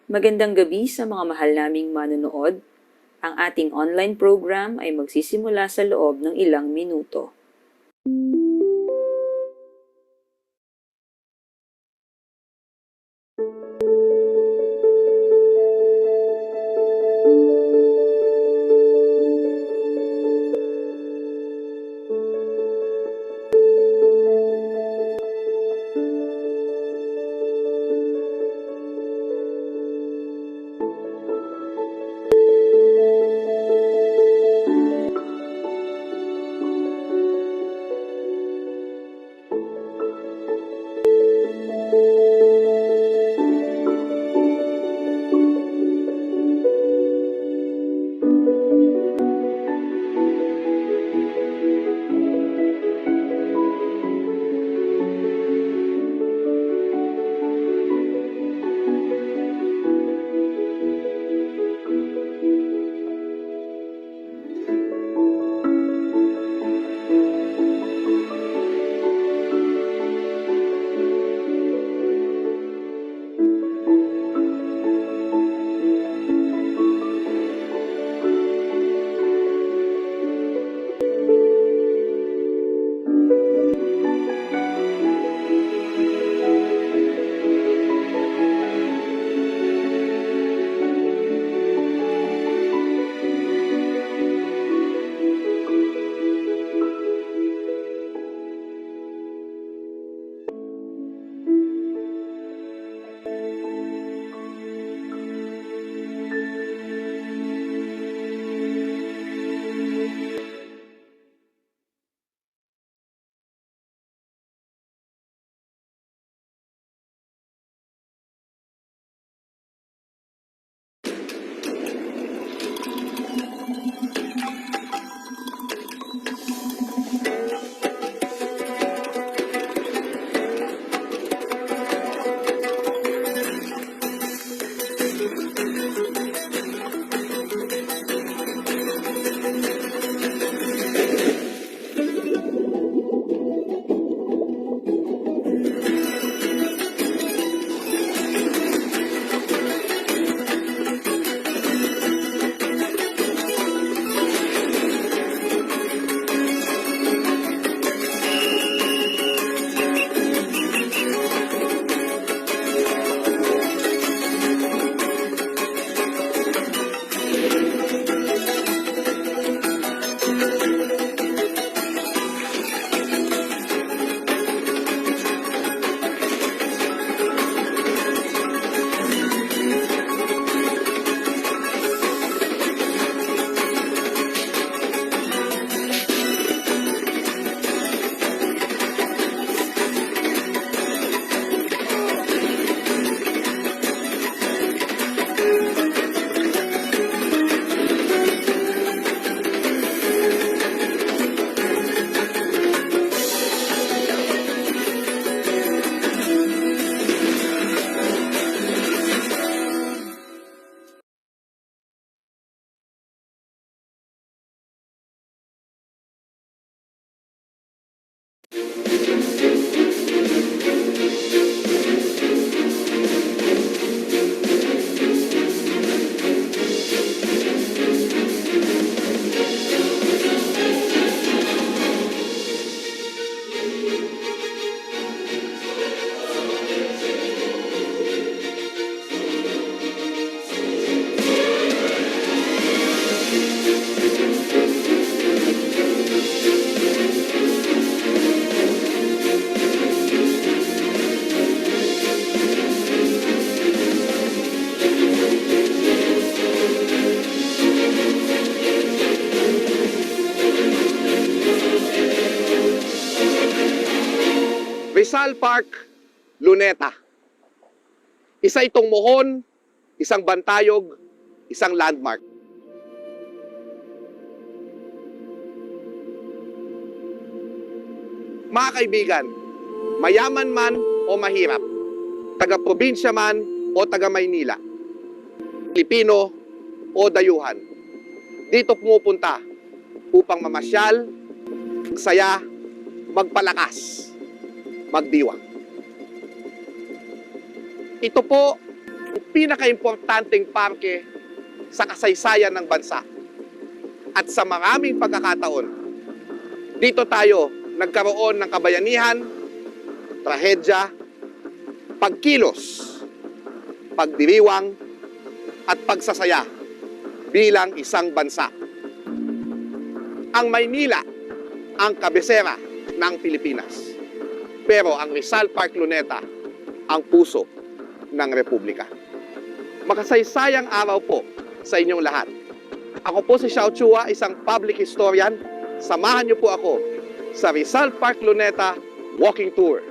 Magandang gabi sa mga mahal naming manonood. Ang ating online program ay magsisimula sa loob ng ilang minuto. Rizal Park, Luneta. Isa itong mohon, isang bantayog, isang landmark. Mga kaibigan, mayaman man o mahirap, taga-probinsya man o taga-Maynila, Pilipino o dayuhan, dito pumupunta upang mamasyal, magsaya, magpalakas, magdiwang. Ito po pinakaimportanteng parke sa kasaysayan ng bansa. At sa maraming pagkakataon, dito tayo nagkaroon ng kabayanihan, trahedya, pagkilos, pagdiriwang, at pagsasaya bilang isang bansa. Ang Maynila ang kabisera ng Pilipinas. Pero ang Rizal Park Luneta ang puso ng Republika. Makasaysayang araw po sa inyong lahat. Ako po si 𝘕𝐲𝐶HUA, isang public historian. Samahan niyo po ako sa Rizal Park Luneta walking tour.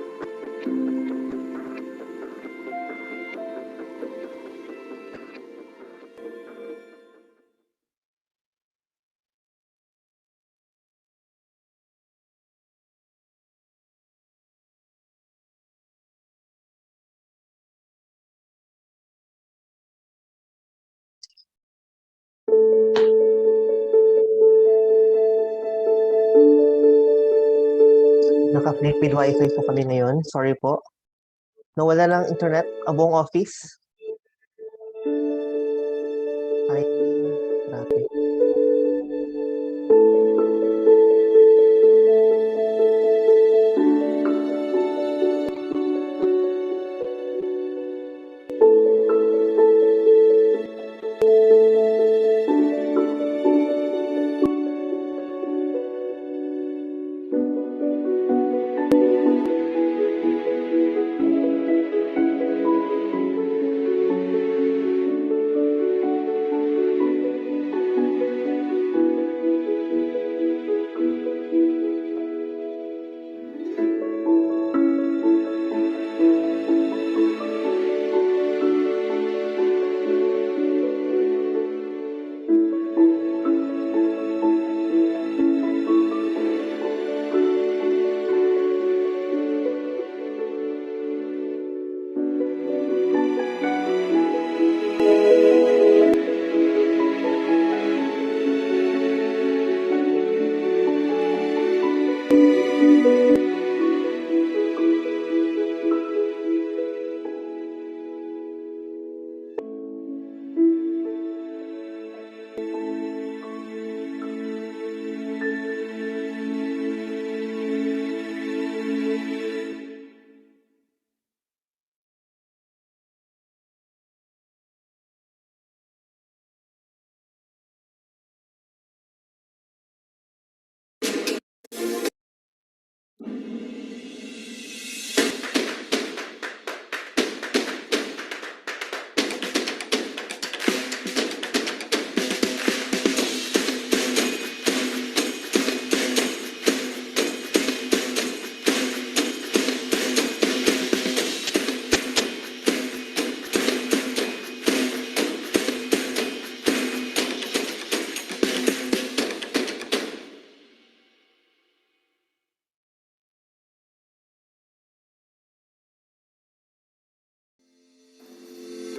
Naka-flip with wifi po kami ngayon. Sorry po. Nawala ng internet ang buong office. Ay, grabe.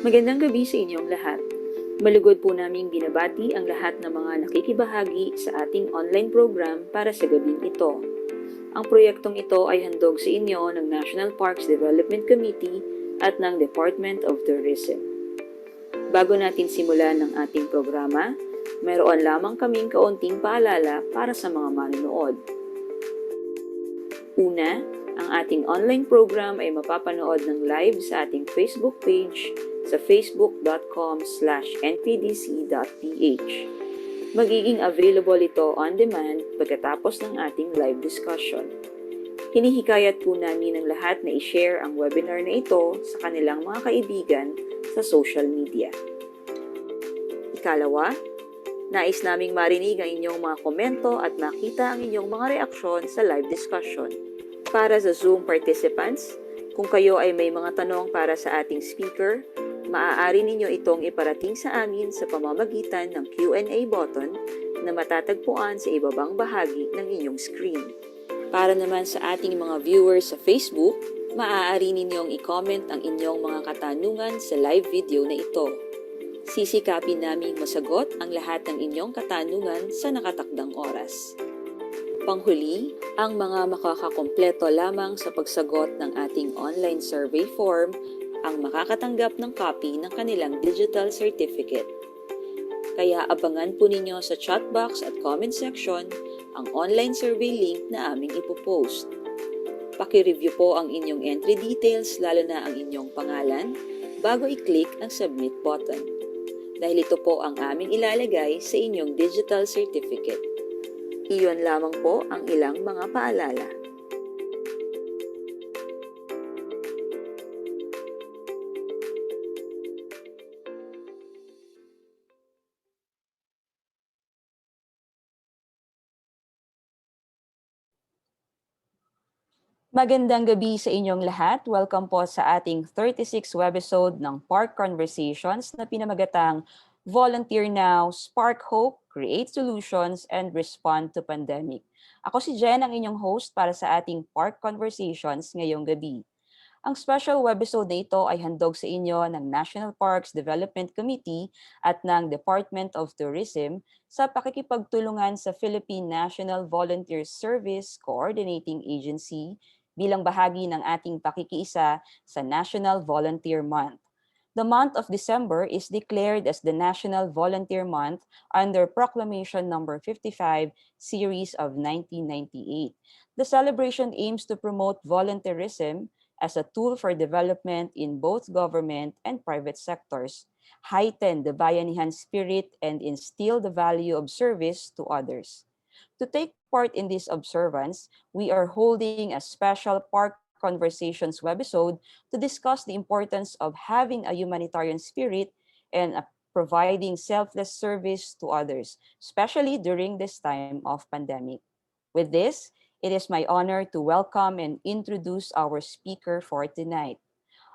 Magandang gabi sa inyong lahat. Malugod po naming binabati ang lahat ng mga nakikibahagi sa ating online program para sa gabing ito. Ang proyektong ito ay handog sa inyo ng National Parks Development Committee at ng Department of Tourism. Bago natin simulan ang ating programa, mayroon lamang kaming kaunting paalala para sa mga manonood. Una, ang ating online program ay mapapanood ng live sa ating Facebook page sa facebook.com/npdc.ph. Magiging available ito on demand pagkatapos ng ating live discussion. Hinihikayat po namin ng lahat na i-share ang webinar na ito sa kanilang mga kaibigan sa social media. Ikalawa, nais naming marinig ang inyong mga komento at makita ang inyong mga reaksyon sa live discussion. Para sa Zoom participants, kung kayo ay may mga tanong para sa ating speaker, maaari ninyo itong iparating sa amin sa pamamagitan ng Q&A button na matatagpuan sa ibabang bahagi ng inyong screen. Para naman sa ating mga viewers sa Facebook, maaari ninyong i-comment ang inyong mga katanungan sa live video na ito. Sisikapin naming masagot ang lahat ng inyong katanungan sa nakatakdang oras. Panghuli, ang mga makakakompleto lamang sa pagsagot ng ating online survey form ang makakatanggap ng copy ng kanilang digital certificate. Kaya abangan po ninyo sa chat box at comment section ang online survey link na aming ipopost. Paki-review po ang inyong entry details, lalo na ang inyong pangalan, bago i-click ang submit button. Dahil ito po ang aming ilalagay sa inyong digital certificate. Iyon lamang po ang ilang mga paalala. Magandang gabi sa inyong lahat. Welcome po sa ating 36th webisode ng Park Conversations na pinamagatang Volunteer Now, Spark Hope, Create Solutions, and Respond to Pandemic. Ako si Jen, ang inyong host para sa ating Park Conversations ngayong gabi. Ang special webisode na ito ay handog sa inyo ng National Parks Development Committee at ng Department of Tourism sa pakikipagtulungan sa Philippine National Volunteer Service Coordinating Agency bilang bahagi ng ating pakikiisa sa National Volunteer Month. The month of December is declared as the National Volunteer Month under Proclamation No. 55, Series of 1998. The celebration aims to promote volunteerism as a tool for development in both government and private sectors, heighten the bayanihan spirit, and instill the value of service to others. To take part in this observance, we are holding a special Park Conversations webisode to discuss the importance of having a humanitarian spirit and providing selfless service to others, especially during this time of pandemic. With this, it is my honor to welcome and introduce our speaker for tonight.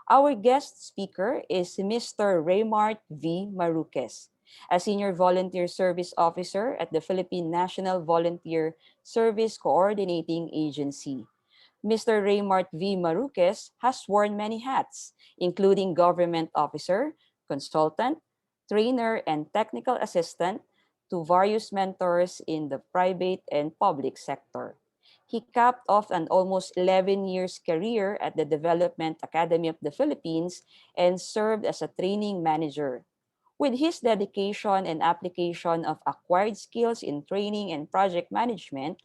Our guest speaker is Mr. Raymart V. Maruquez, a Senior Volunteer Service Officer at the Philippine National Volunteer Service Coordinating Agency. Mr. Raymart V. Maruquez has worn many hats, including government officer, consultant, trainer, and technical assistant to various mentors in the private and public sector. He capped off an almost 11 years career at the Development Academy of the Philippines and served as a training manager. With his dedication and application of acquired skills in training and project management,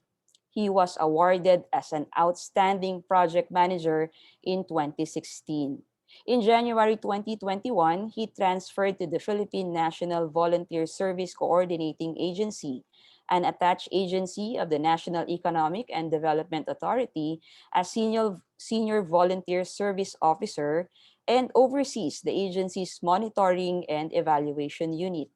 he was awarded as an outstanding project manager in 2016. In January 2021, he transferred to the Philippine National Volunteer Service Coordinating Agency, an attached agency of the National Economic and Development Authority, as Senior Volunteer Service Officer, and oversees the agency's monitoring and evaluation unit.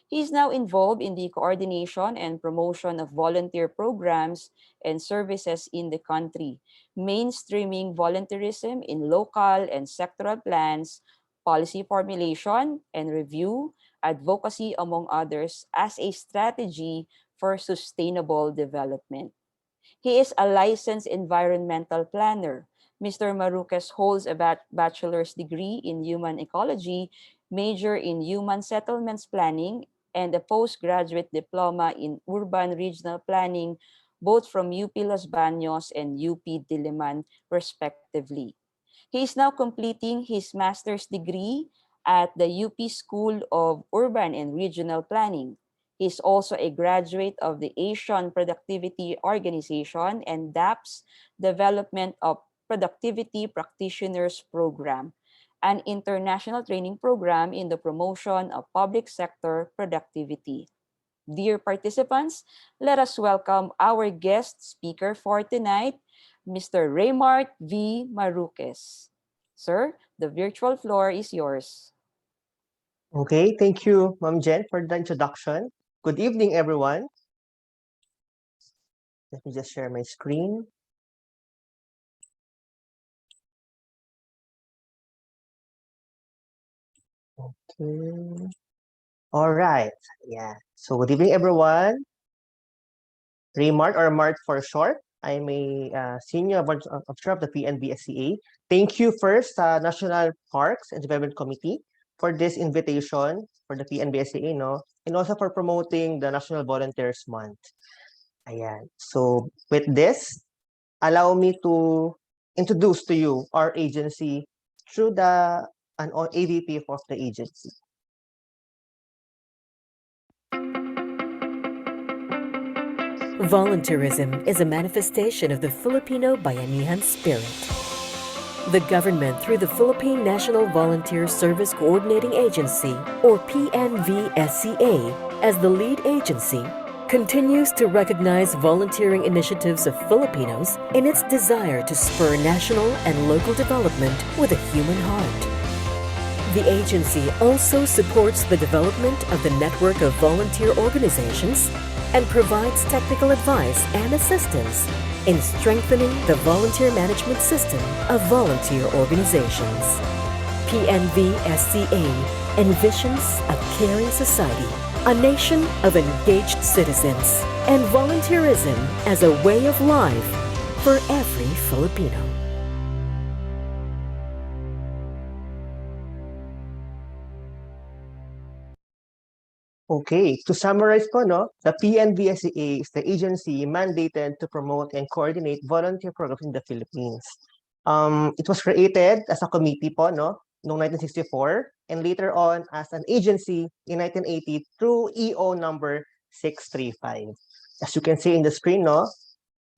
He is now involved in the coordination and promotion of volunteer programs and services in the country, mainstreaming volunteerism in local and sectoral plans, policy formulation and review, advocacy, among others, as a strategy for sustainable development. He is a licensed environmental planner. Mr. Maruquez holds a bachelor's degree in human ecology, major in human settlements planning, and a postgraduate diploma in urban regional planning, both from UP Los Baños and UP Diliman, respectively. He is now completing his master's degree at the UP School of Urban and Regional Planning. He is also a graduate of the Asian Productivity Organization and DAP's Development of Productivity Practitioners Program, an international training program in the promotion of public sector productivity. Dear participants, let us welcome our guest speaker for tonight, Mr. Raymart V. Maruquez. Sir, the virtual floor is yours. Okay, thank you, Ma'am Jen, for the introduction. Good evening, everyone. Let me just share my screen. Okay. All right. Yeah. So good evening, everyone. Raymart, or Mart for short. I'm a senior officer of the PNBSCA. Thank you first, National Parks and Development Committee, for this invitation for the PNBSCA, no, and also for promoting the National Volunteers Month. Ayan. So with this, allow me to introduce to you our agency, through the AVP of the agency. Volunteerism is a manifestation of the Filipino bayanihan spirit. The government, through the Philippine National Volunteer Service Coordinating Agency, or PNVSCA, as the lead agency, continues to recognize volunteering initiatives of Filipinos in its desire to spur national and local development with a human heart. The agency also supports the development of the network of volunteer organizations and provides technical advice and assistance in strengthening the volunteer management system of volunteer organizations. PNVSCA envisions a caring society, a nation of engaged citizens, and volunteerism as a way of life for every Filipino. Okay, to summarize po, no, the PNVSCA is the agency mandated to promote and coordinate volunteer programs in the Philippines. It was created as a committee po, no, noong 1964, and later on as an agency in 1980 through EO number 635. As you can see in the screen, no,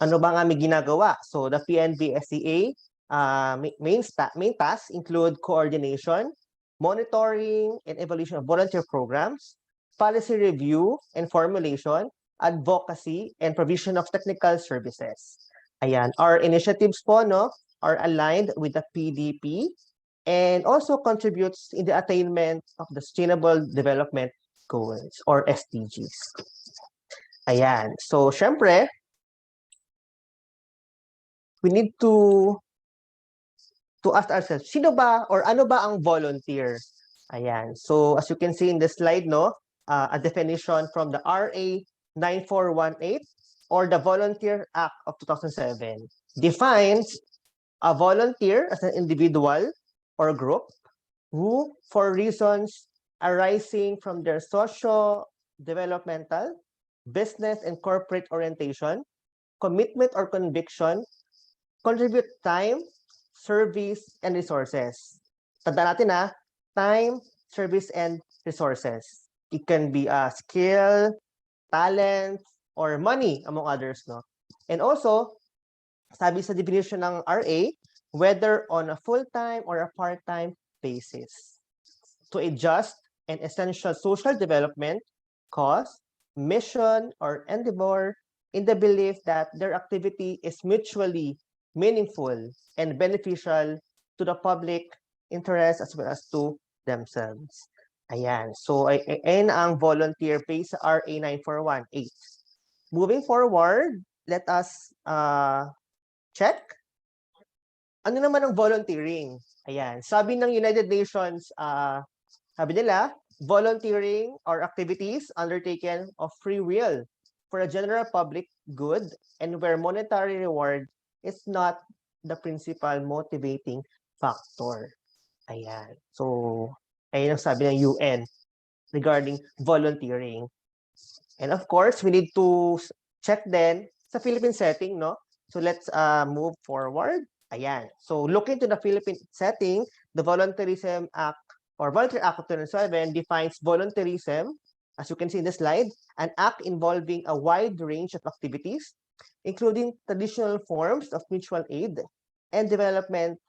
ano ba ang aming ginagawa? So the PNVSCA main tasks include coordination, monitoring, and evaluation of volunteer programs, policy review and formulation, advocacy, and provision of technical services. Ayan, our initiatives po, no, are aligned with the PDP and also contributes in the attainment of the Sustainable Development Goals or SDGs. Ayan, so syempre, we need to ask ourselves, sino ba or ano ba ang volunteer? Ayan, so as you can see in the slide, no, a definition from the RA 9418 or the Volunteer Act of 2007 defines a volunteer as an individual or group who, for reasons arising from their socio-developmental, business, and corporate orientation, commitment or conviction, contribute time, service, and resources. Tanda natin time, service, and resources. It can be skill, talent, or money, among others, no? And also, sabi sa definition ng RA, whether on a full-time or a part-time basis, to a just and essential social development, cause, mission, or endeavor in the belief that their activity is mutually meaningful and beneficial to the public interest as well as to themselves. Ayan. So, ayan ang volunteer based sa RA 9418. Moving forward, let us check. Ano naman ang volunteering? Ayan. Sabi ng United Nations, sabi nila, volunteering or activities undertaken of free will for a general public good and where monetary reward is not the principal motivating factor. Ayan. So, ayun ang sabi ng UN regarding volunteering. And of course, we need to check then sa Philippine setting, no? So let's move forward. Ayan. So looking to the Philippine setting, the Volunteerism Act or Volunteer Act of 2007 defines volunteerism, as you can see in the slide, an act involving a wide range of activities, including traditional forms of mutual aid and developmental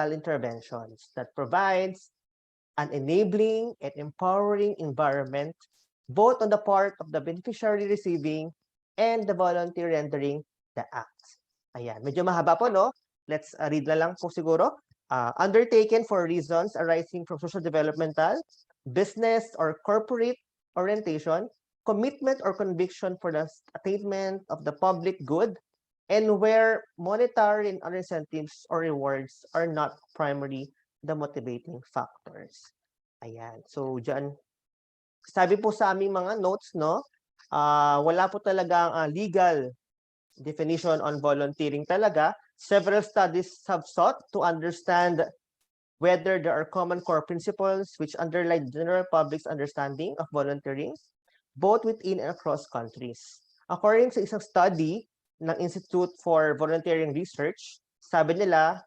interventions that provides an enabling and empowering environment both on the part of the beneficiary receiving and the volunteer rendering the act. Ayan, medyo mahaba po, no? Let's read na lang po siguro. Undertaken for reasons arising from social developmental, business, or corporate orientation, commitment or conviction for the attainment of the public good, and where monetary and other incentives or rewards are not primarily the motivating factors. Ayan. So, dyan, sabi po sa aming mga notes, no, wala po talagang legal definition on volunteering talaga. Several studies have sought to understand whether there are common core principles which underlie the general public's understanding of volunteering, both within and across countries. According sa isang study ng Institute for Volunteering Research, sabi nila,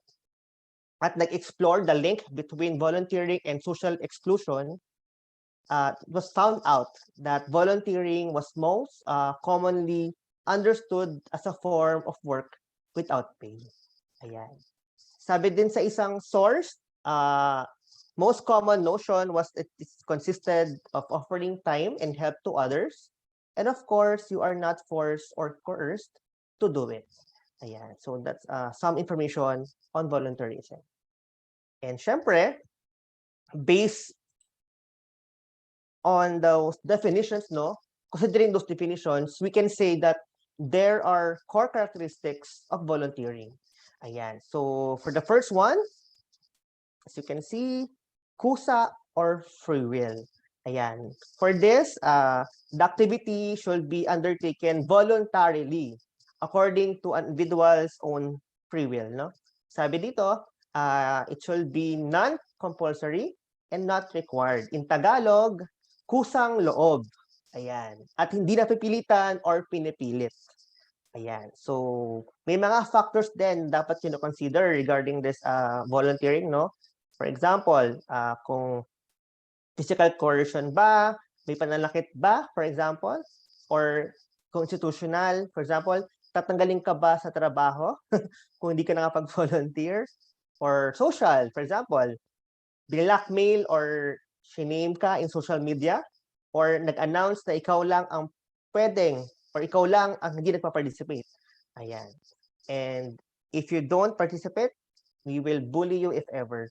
at nag-explore the link between volunteering and social exclusion, it was found out that volunteering was most commonly understood as a form of work without pay. Ayan. Sabi din sa isang source, most common notion was it consisted of offering time and help to others. And of course, you are not forced or coerced to do it. Ayan. So that's some information on volunteerism. And syempre, based on those definitions, no, considering those definitions, we can say that there are core characteristics of volunteering. Ayan. So for the first one, as you can see, kusa or free will. Ayan. For this, the activity should be undertaken voluntarily according to an individual's own free will. No? Sabi dito, it should be non-compulsory and not required. In Tagalog, kusang loob. Ayan. At hindi napipilitan or pinipilit. Ayan. So, may mga factors din dapat nyo consider regarding this volunteering, no? For example, kung physical coercion ba, may pananakit ba, for example, or constitutional, for example, tatanggalin ka ba sa trabaho kung hindi ka nakapag-volunteer, or social, for example, blackmail or shiname ka in social media, or nag-announce na ikaw lang ang pwedeng or ikaw lang ang hindi nagpa-participate. Ayan. And if you don't participate, we will bully you if ever,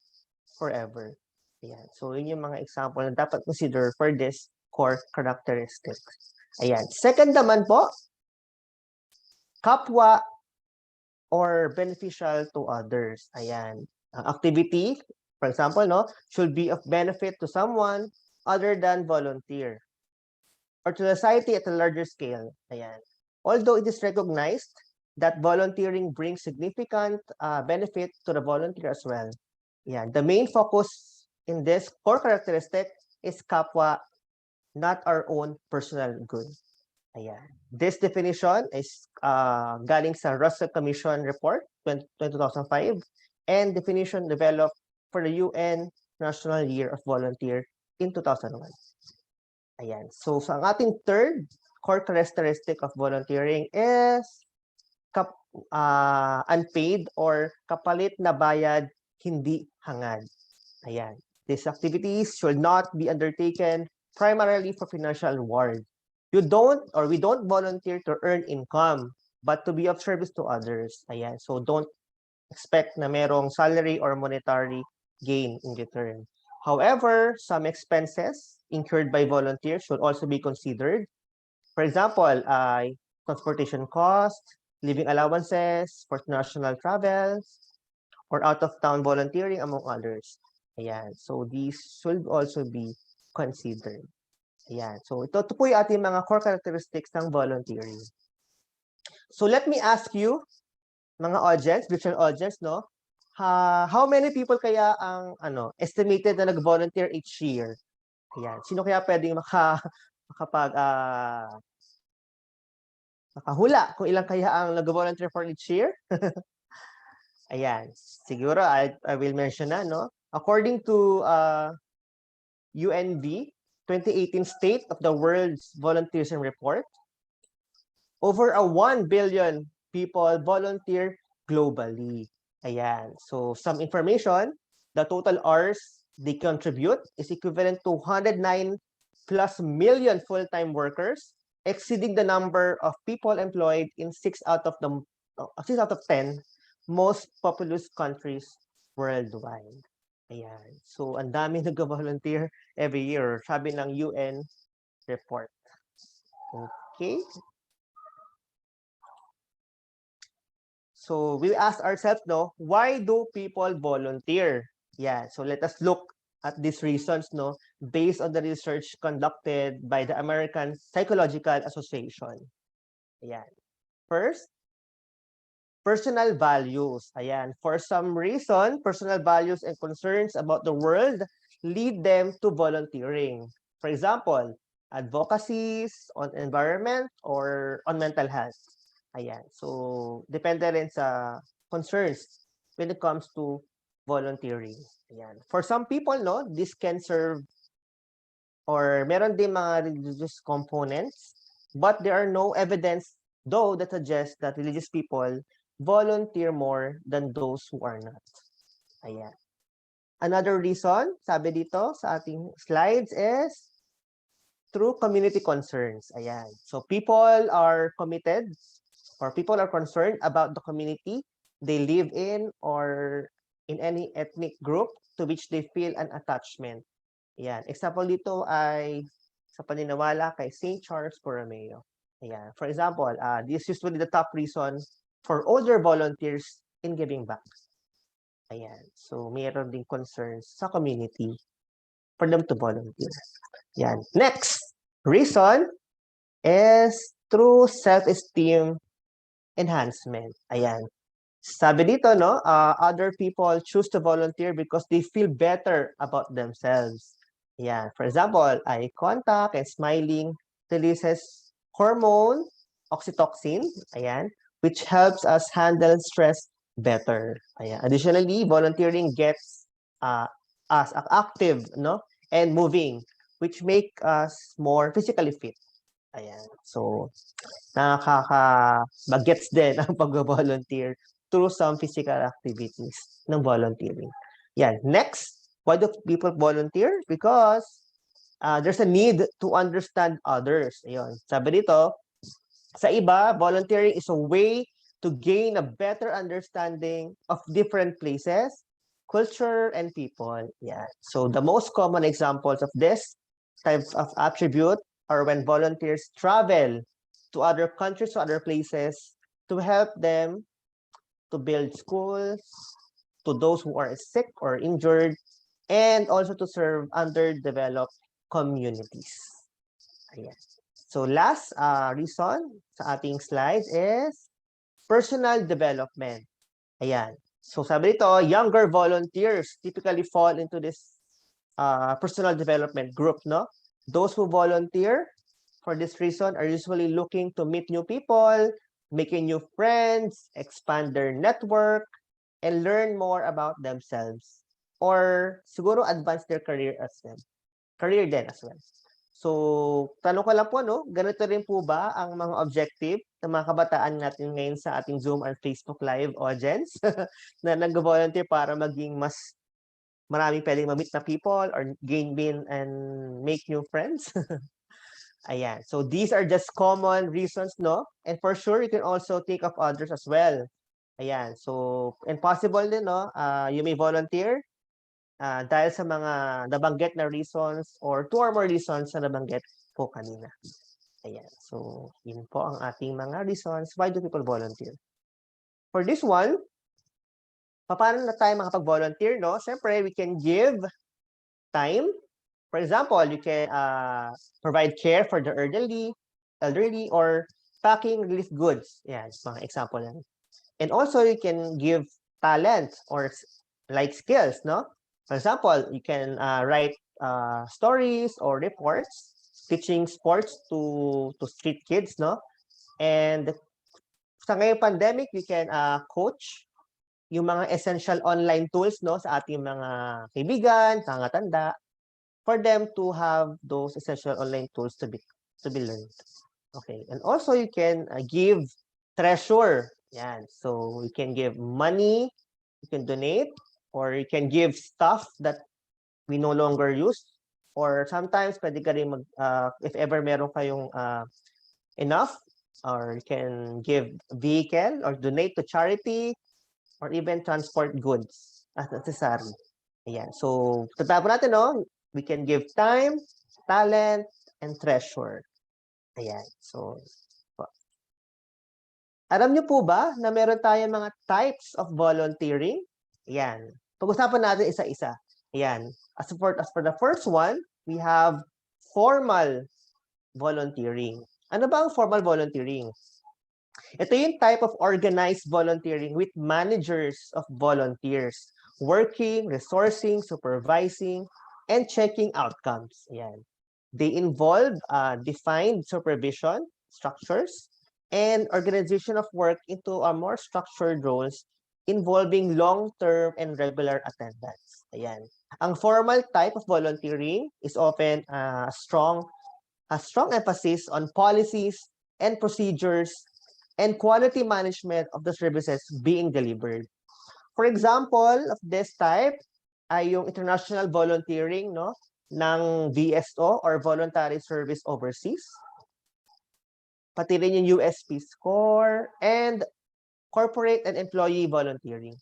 forever. Ayan. So, yun yung mga example na dapat consider for this core characteristic. Ayan. Second naman po, kapwa or beneficial to others. Ayan. Activity, for example, no, should be of benefit to someone other than volunteer or to society at a larger scale. Ayan. Although it is recognized that volunteering brings significant benefit to the volunteer as well. Ayan. The main focus in this core characteristic is kapwa, not our own personal good. Ayan. This definition is galing sa Russell Commission Report 2005 and definition developed for the UN National Year of Volunteer in 2001. Ayan. So, ang ating third core characteristic of volunteering is unpaid or kapalit na bayad, hindi hangad. Ayan. These activities should not be undertaken primarily for financial reward. We don't volunteer to earn income, but to be of service to others. Ayan. So, don't expect na merong salary or monetary gain in return. However, some expenses incurred by volunteers should also be considered. For example, transportation costs, living allowances for national travels, or out-of-town volunteering, among others. Ayan. So, these should also be considered. Ayan. So, ito po yung ating mga core characteristics ng volunteering. So, let me ask you, mga audience, virtual audience, no? How many people kaya ang estimated na nag-volunteer each year? Ayan. Sino kaya pwedeng makahula kung ilang kaya ang nag-volunteer for each year? Ayan. Siguro, I will mention na, no? According to UNV 2018 State of the World's Volunteerism Report, over 1 billion people volunteer globally. Ayan. So, some information, the total hours they contribute is equivalent to 109 plus million full-time workers, exceeding the number of people employed in 6 out of 10 most populous countries worldwide. Ayan. So, ang dami nag-volunteer every year, sabi ng UN report. Okay. So, we ask ourselves, no, why do people volunteer? Yeah, so let us look at these reasons, no, based on the research conducted by the American Psychological Association. Ayan. First, personal values. Ayan. For some reason, personal values and concerns about the world lead them to volunteering. For example, advocacies on environment or on mental health. Ayan. So, depende rin sa concerns when it comes to volunteering. Ayan. For some people, no, this can serve or meron din mga religious components, but there are no evidence though that suggests that religious people volunteer more than those who are not. Ayan. Another reason, sabi dito sa ating slides is through community concerns. Ayan. So people are committed or people are concerned about the community they live in or in any ethnic group to which they feel an attachment. Ayan. Example dito ay sa paniniwala kay St. Charles Borromeo. Ayan. For example, this is usually the top reason for older volunteers in giving back. Ayan. So, mayroon din concerns sa community for them to volunteer. Ayan. Next reason is through self-esteem enhancement. Ayan. Sabi dito, no, other people choose to volunteer because they feel better about themselves. Ayan. For example, eye contact and smiling releases hormone oxytocin, ayan, which helps us handle stress better. Ayan. Additionally, volunteering gets us active, no, and moving, which make us more physically fit. Ayan. So, nakaka-bagets din ang pag-volunteer through some physical activities ng volunteering. Yan. Next, why do people volunteer? Because there's a need to understand others. Ayun. Sabi dito, sa iba, volunteering is a way to gain a better understanding of different places, culture, and people. Yeah. So the most common examples of this type of attribute are when volunteers travel to other countries, to other places, to help them to build schools, to those who are sick or injured, and also to serve underdeveloped communities. Ayan. So last reason sa ating slide is personal development. Ayan. So sabi dito, younger volunteers typically fall into this personal development group, no? Those who volunteer for this reason are usually looking to meet new people, making new friends, expand their network, and learn more about themselves. Or siguro advance their career as well. Career din as well. So, tanong ko lang po, no? Ganito rin po ba ang mga objective ng mga kabataan natin ngayon sa ating Zoom and Facebook Live audience na nag-volunteer para maging mas marami pwedeng ma-meet na people or gain and make new friends? Ayan. So, these are just common reasons, no? And for sure, you can also think of others as well. Ayan. So, and possible din, no? You may volunteer dahil sa mga nabanggit na reasons or 2 or more reasons na nabanggit po kanina. Ayan. So, yun po ang ating mga reasons. Why do people volunteer? For this one, paano na tayo makapag-volunteer, no? Siyempre, we can give time. For example, you can provide care for the elderly, or packing relief goods. Yan, mga example lang. And also, you can give talent or like skills, no? For example, you can write stories or reports teaching sports to street kids, no? And sa ngayong pandemic, we can coach yung mga essential online tools, no, sa ating mga kaibigan, tangatanda, for them to have those essential online tools to be learned. Okay, and also you can give treasure. Yan. So you can give money, you can donate, or you can give stuff that we no longer use. Or sometimes pwede ka rin if ever meron kayong enough, or you can give vehicle or donate to charity, or even transport goods as necessary. Ayan. So, tatapon natin, no? We can give time, talent, and treasure. Ayan. So, alam niyo po ba na meron tayong mga types of volunteering? Ayan. Pag-usapan natin isa-isa. Ayan. As for the first one, we have formal volunteering. Ano ba ang formal volunteering? Ito yung type of organized volunteering with managers of volunteers working, resourcing, supervising, and checking outcomes. Ayan. They involve defined supervision structures and organization of work into a more structured roles involving long-term and regular attendance. Ayan. Ang formal type of volunteering is often a strong emphasis on policies and procedures and quality management of the services being delivered. For example of this type ay yung international volunteering, no, ng VSO or Voluntary Service Overseas. Pati rin yung US Peace Corps and corporate and employee volunteering.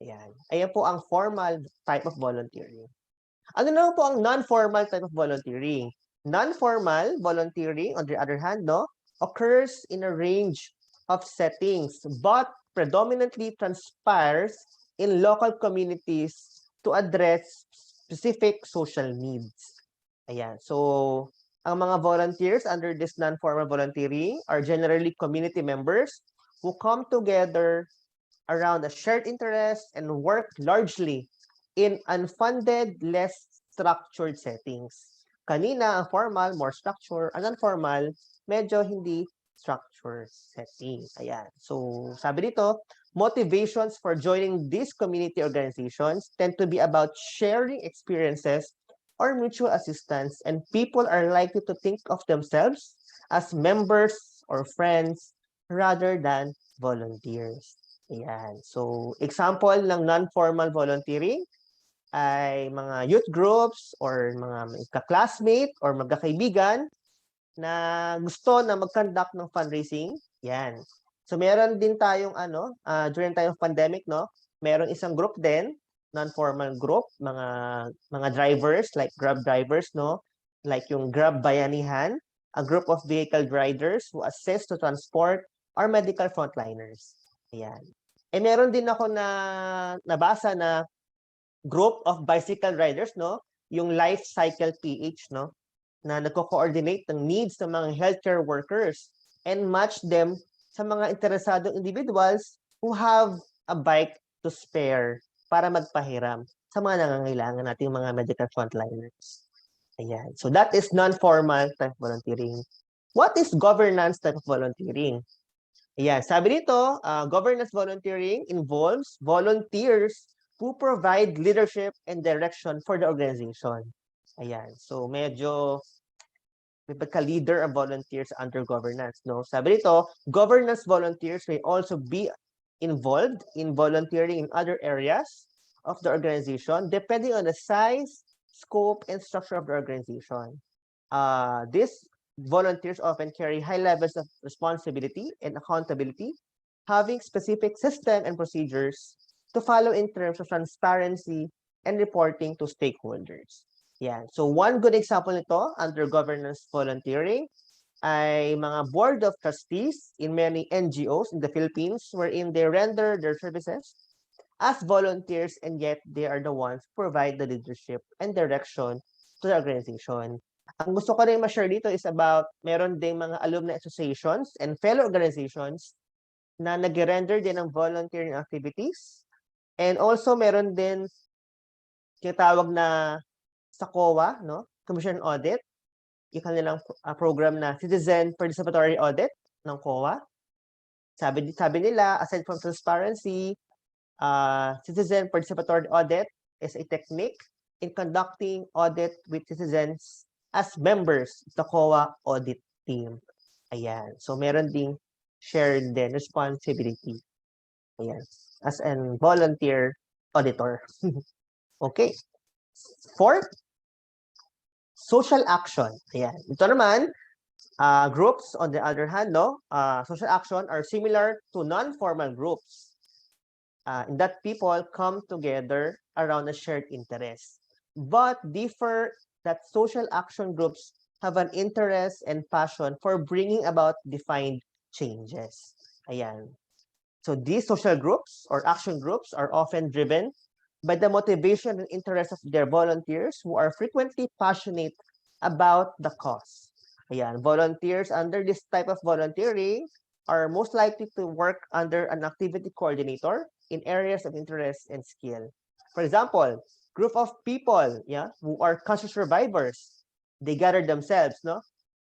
Ayan. Ayan po ang formal type of volunteering. Ano naman po ang non-formal type of volunteering? Non-formal volunteering, on the other hand, no, occurs in a range of settings, but predominantly transpires in local communities to address specific social needs. Ayan. So, ang mga volunteers under this non-formal volunteering are generally community members who come together around a shared interest and work largely in unfunded, less structured settings. Kanina, ang formal, more structured. Ang non-formal, medyo hindi structured setting. Ayan. So, sabi dito, motivations for joining these community organizations tend to be about sharing experiences or mutual assistance, and people are likely to think of themselves as members or friends rather than volunteers. Ayan. So, example ng non-formal volunteering ay mga youth groups or mga ka-classmate or magkakaibigan na gusto na mag-conduct ng fundraising. Yan. So, meron din tayong during time of pandemic, no? Meron isang group din, non-formal group, mga drivers like Grab drivers, no? Like yung Grab Bayanihan, a group of vehicle riders who assist to transport our medical frontliners. Ayan. Eh meron din ako na nabasa na group of bicycle riders, no? Yung Life Cycle PH, no? Na nagko-coordinate ng needs ng mga healthcare workers and match them sa mga interesadong individuals who have a bike to spare para magpahiram sa mga nangangailangan nating mga medical frontliners. Ayan. So that is non-formal type of volunteering. What is governance type of volunteering? Ayan. Sabi dito, governance volunteering involves volunteers who provide leadership and direction for the organization. Ayan. So medyo may pagka-leader ang volunteers under governance, no? Sabi dito, governance volunteers may also be involved in volunteering in other areas of the organization depending on the size, scope, and structure of the organization. These volunteers often carry high levels of responsibility and accountability, having specific system and procedures to follow in terms of transparency and reporting to stakeholders. Yeah. So one good example nito under governance volunteering ay mga board of trustees in many NGOs in the Philippines wherein they render their services as volunteers, and yet they are the ones who provide the leadership and direction to the organization. Ang gusto ko rin ma-share dito is about meron ding mga alumni associations and fellow organizations na nag-render din ng volunteering activities. And also meron din tinatawag na sa COA, no? Commission Audit, yung kanilang program na Citizen Participatory Audit ng COA. Sabi nila, aside from transparency, Citizen Participatory Audit is a technique in conducting audit with citizens as members of the COA audit team. Ayan. So, meron ding shared din responsibility. Ayan. As an volunteer auditor. Okay. Fourth, social action. Ayan. Ito naman, groups, on the other hand, no, social action are similar to non-formal groups in that people come together around a shared interest, but differ that social action groups have an interest and passion for bringing about defined changes. Ayan. So these social groups or action groups are often driven by the motivation and interest of their volunteers who are frequently passionate about the cause. Ayan, volunteers under this type of volunteering are most likely to work under an activity coordinator in areas of interest and skill. For example, group of people, who are cancer survivors, they gather themselves, no,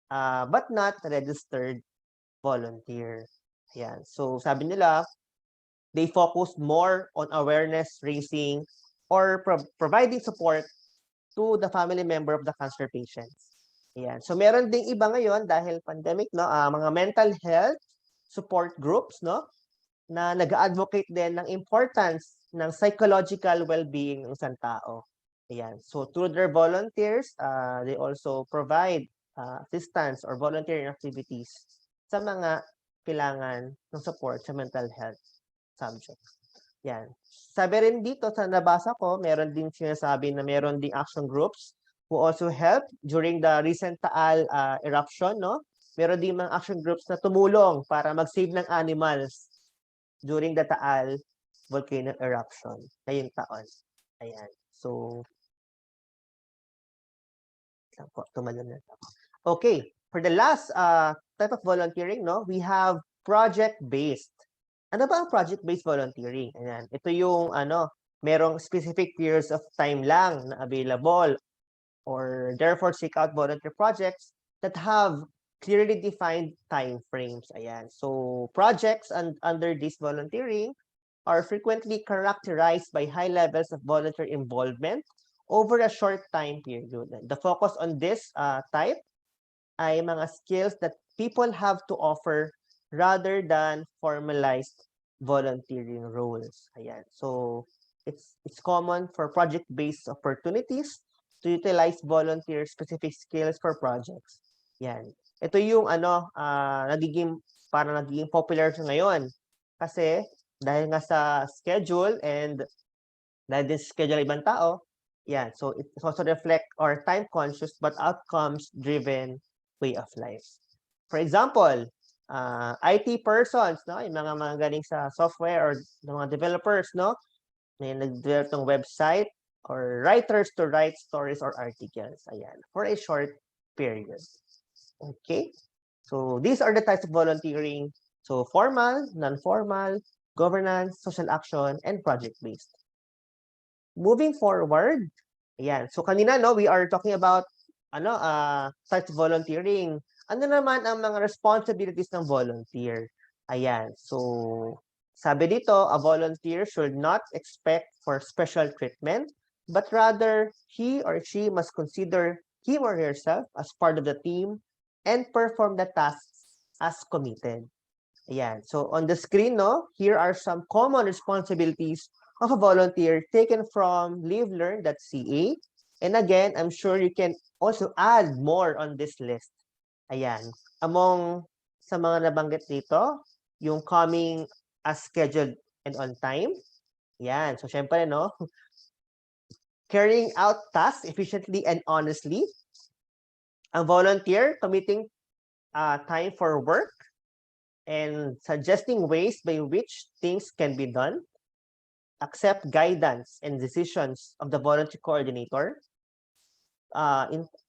but not registered volunteer. Ayan. So sabi nila, they focus more on awareness raising or providing support to the family member of the cancer patients. Ayan. So meron ding iba ngayon dahil pandemic, no, mga mental health support groups, no, na nag-advocate din ng importance ng psychological well-being ng isang tao. Ayan. So through their volunteers, they also provide assistance or volunteering activities sa mga kailangan ng support sa mental health subjects. Yan. Sabi rin dito sa nabasa ko, meron din sinasabi na meron ding action groups who also help during the recent Taal eruption, no? Meron din mga action groups na tumulong para mag-save ng animals during the Taal volcano eruption ngayong taon. Ayan. So, okay. For the last type of volunteering, no, we have project-based. Ano ba ang project-based volunteering? Ayan. Ito yung merong specific periods of time lang na available or therefore seek out volunteer projects that have clearly defined time frames. Ayan. So projects under this volunteering are frequently characterized by high levels of volunteer involvement over a short time period. The focus on this type ay mga skills that people have to offer rather than formalized volunteering roles. Ayan. So it's common for project-based opportunities to utilize volunteer-specific skills for projects. Yan. Ito yung nagiging popular ngayon kasi dahil nga sa schedule and dahil din sa schedule ng ibang tao, yan. So it also reflect our time-conscious but outcomes-driven way of life. For example, IT persons, no, yung mga galing sa software or mga developers, no, may nag-develop ng website or writers to write stories or articles, ayan, for a short period. Okay, so these are the types of volunteering. So formal, non-formal, governance, social action, and project-based. Moving forward, ayan, so kanina, no, we are talking about types of volunteering. Ano naman ang mga responsibilities ng volunteer? Ayan. So, sabi dito, a volunteer should not expect for special treatment, but rather he or she must consider him or herself as part of the team and perform the tasks as committed. Ayan. So, on the screen, no, here are some common responsibilities of a volunteer taken from livelearn.ca. And again, I'm sure you can also add more on this list. Ayan. Among sa mga nabanggit dito, yung coming as scheduled and on time. Ayan. So, syempre, no? Carrying out tasks efficiently and honestly. Ang volunteer committing time for work and suggesting ways by which things can be done. Accept guidance and decisions of the volunteer coordinator.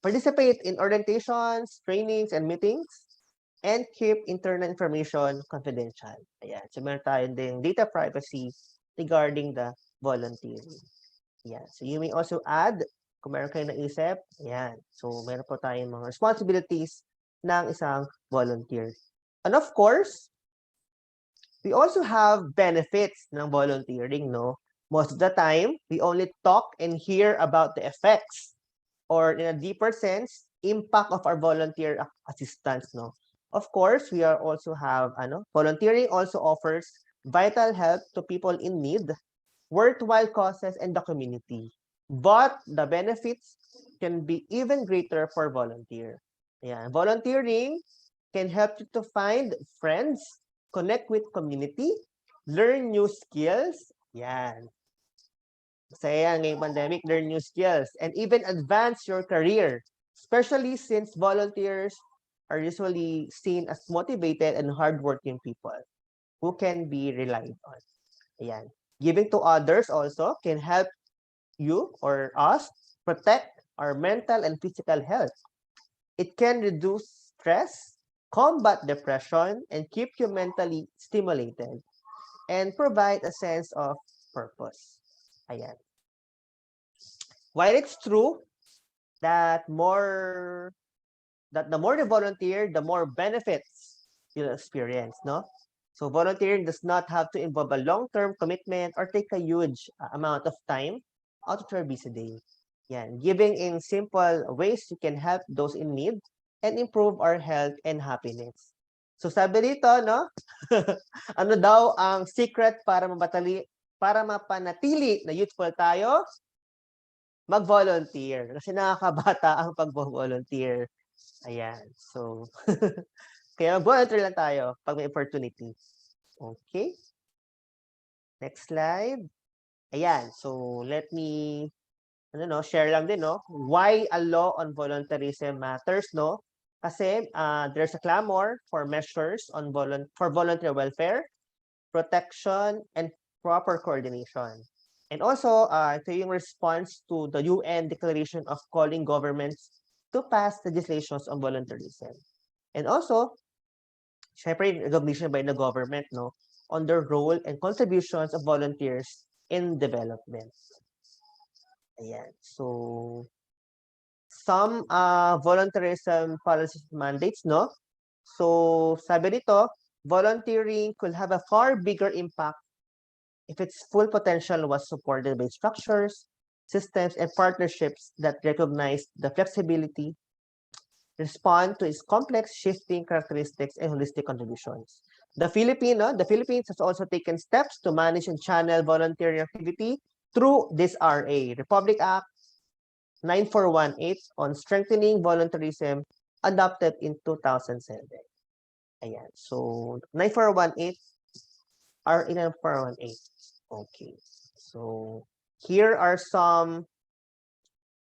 Participate in orientations, trainings, and meetings, and keep internal information confidential. Ayan. So, meron tayo din data privacy regarding the volunteering. Ayan. So, you may also add, kung meron kayo naisip, ayan. So, meron po tayong mga responsibilities ng isang volunteer. And of course, we also have benefits ng volunteering, no? Most of the time, we only talk and hear about the effects or in a deeper sense, impact of our volunteer assistance, no? Of course, we are also have, volunteering also offers vital help to people in need, worthwhile causes, and the community. But the benefits can be even greater for volunteer. Yeah, volunteering can help you to find friends, connect with community, learn new skills. Yan. Saya ngayong pandemic, learn new skills, and even advance your career, especially since volunteers are usually seen as motivated and hardworking people who can be relied on. Ayan. Giving to others also can help you or us protect our mental and physical health. It can reduce stress, combat depression, and keep you mentally stimulated, and provide a sense of purpose. Ayan. While it's true that the more you volunteer, the more benefits you'll experience, no? So volunteering does not have to involve a long-term commitment or take a huge amount of time out of your busy day. Yan. Giving in simple ways you can help those in need and improve our health and happiness. So sabi dito, no? Ano daw ang secret para mapanatili na youthful tayo? Mag-volunteer. Kasi nakakabata ang pag-volunteer. Ayan. So, kaya mag-volunteer lang tayo pag may opportunity. Okay. Next slide. Ayan. So, let me share lang din, no? Why a law on volunteerism matters, no? Kasi there's a clamor for measures on for volunteer welfare, protection, and proper coordination. And also, ito yung response to the UN Declaration of calling governments to pass legislations on volunteerism. And also, syempre, recognition by the government, no, on the role and contributions of volunteers in development. Ayan. So, some volunteerism policies mandates, no? So, sabi dito, volunteering could have a far bigger impact if its full potential was supported by structures, systems, and partnerships that recognize the flexibility, respond to its complex shifting characteristics, and holistic contributions. The Philippines has also taken steps to manage and channel volunteering activity through this RA, Republic Act 9418 on strengthening volunteerism, adopted in 2007. Ayan. So, 9418, RA 9418. Okay. So, here are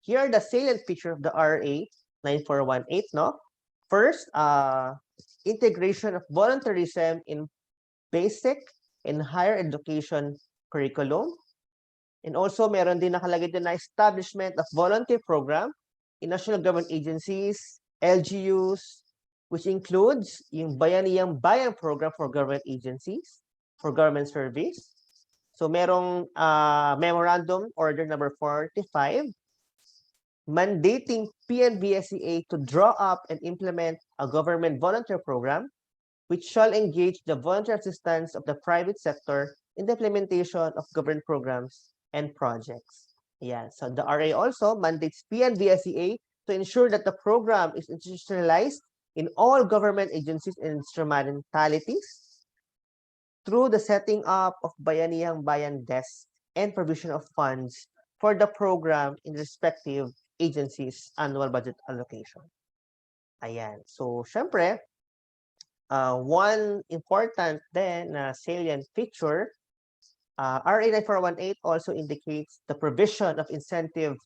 the salient features of the RA 9418, no? First, integration of volunteerism in basic and higher education curriculum. And also, meron din nakalagay din na establishment of volunteer program in national government agencies, LGUs, which includes yung Bayanihang Bayan program for government agencies, for government service. So, merong Memorandum Order number 45, mandating PNVSEA to draw up and implement a government volunteer program which shall engage the volunteer assistance of the private sector in the implementation of government programs and projects. Yeah, so the RA also mandates PNVSEA to ensure that the program is institutionalized in all government agencies and instrumentalities through the setting up of Bayanihang Bayan desks and provision of funds for the program in respective agencies' annual budget allocation. Ayan. So, syempre, one important then salient feature, RA 9418 also indicates the provision of incentive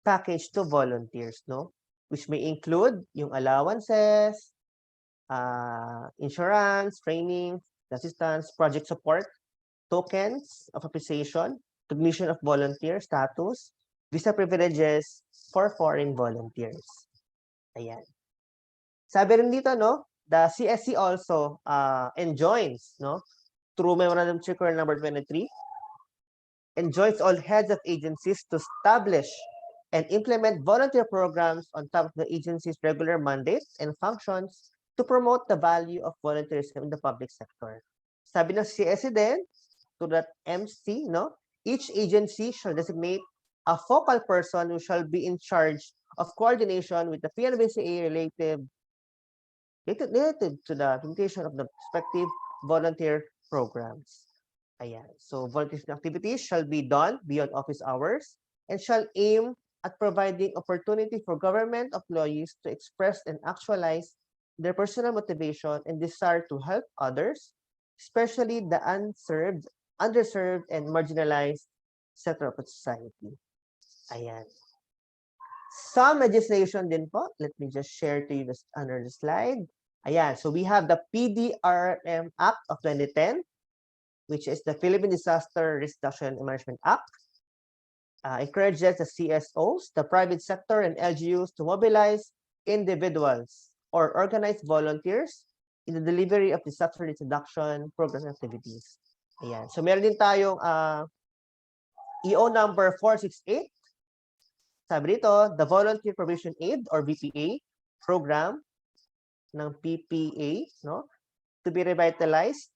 package to volunteers, no? Which may include yung allowances, insurance, training, assistance, project support, tokens of appreciation, recognition of volunteer status, visa privileges for foreign volunteers. Ayan. Sabi rin dito, no, the CSC also enjoins, no, through Memorandum Circular number 23, enjoins all heads of agencies to establish and implement volunteer programs on top of the agency's regular mandates and functions to promote the value of volunteerism in the public sector. Sabi ng CSC din, to that MC, no, each agency shall designate a focal person who shall be in charge of coordination with the PNVSEA related to the implementation of the respective volunteer programs. Ayan. So, volunteer activities shall be done beyond office hours and shall aim at providing opportunity for government employees to express and actualize their personal motivation and desire to help others, especially the underserved, and marginalized sector of society. Ayan. Some legislation din po. Let me just share to you this under the slide. Ayan. So we have the PDRM Act of 2010, which is the Philippine Disaster Risk Reduction and Management Act. Encourages the CSOs, the private sector, and LGUs to mobilize individuals or organized volunteers in the delivery of disaster risk reduction programs and activities. Ayan. So meron din tayong EO number 468. Sabi dito, the Volunteer Provision Aid or VPA program ng PPA, no, to be revitalized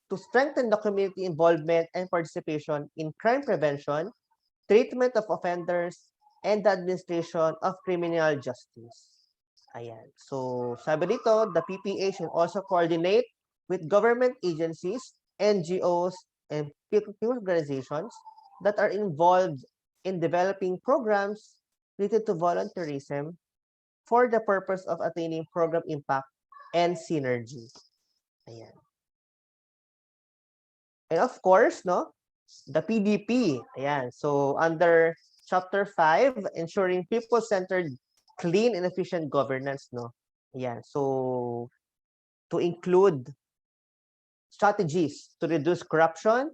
to strengthen the community involvement and participation in crime prevention, treatment of offenders, and the administration of criminal justice. Ayan. So, sabi dito, the PPA should also coordinate with government agencies, NGOs, and people organizations that are involved in developing programs related to volunteerism for the purpose of attaining program impact and synergy. Ayan. And of course, no, the PDP. Ayan. So, under Chapter 5, ensuring people-centered, clean, and efficient governance, no? Ayan. So, to include strategies to reduce corruption,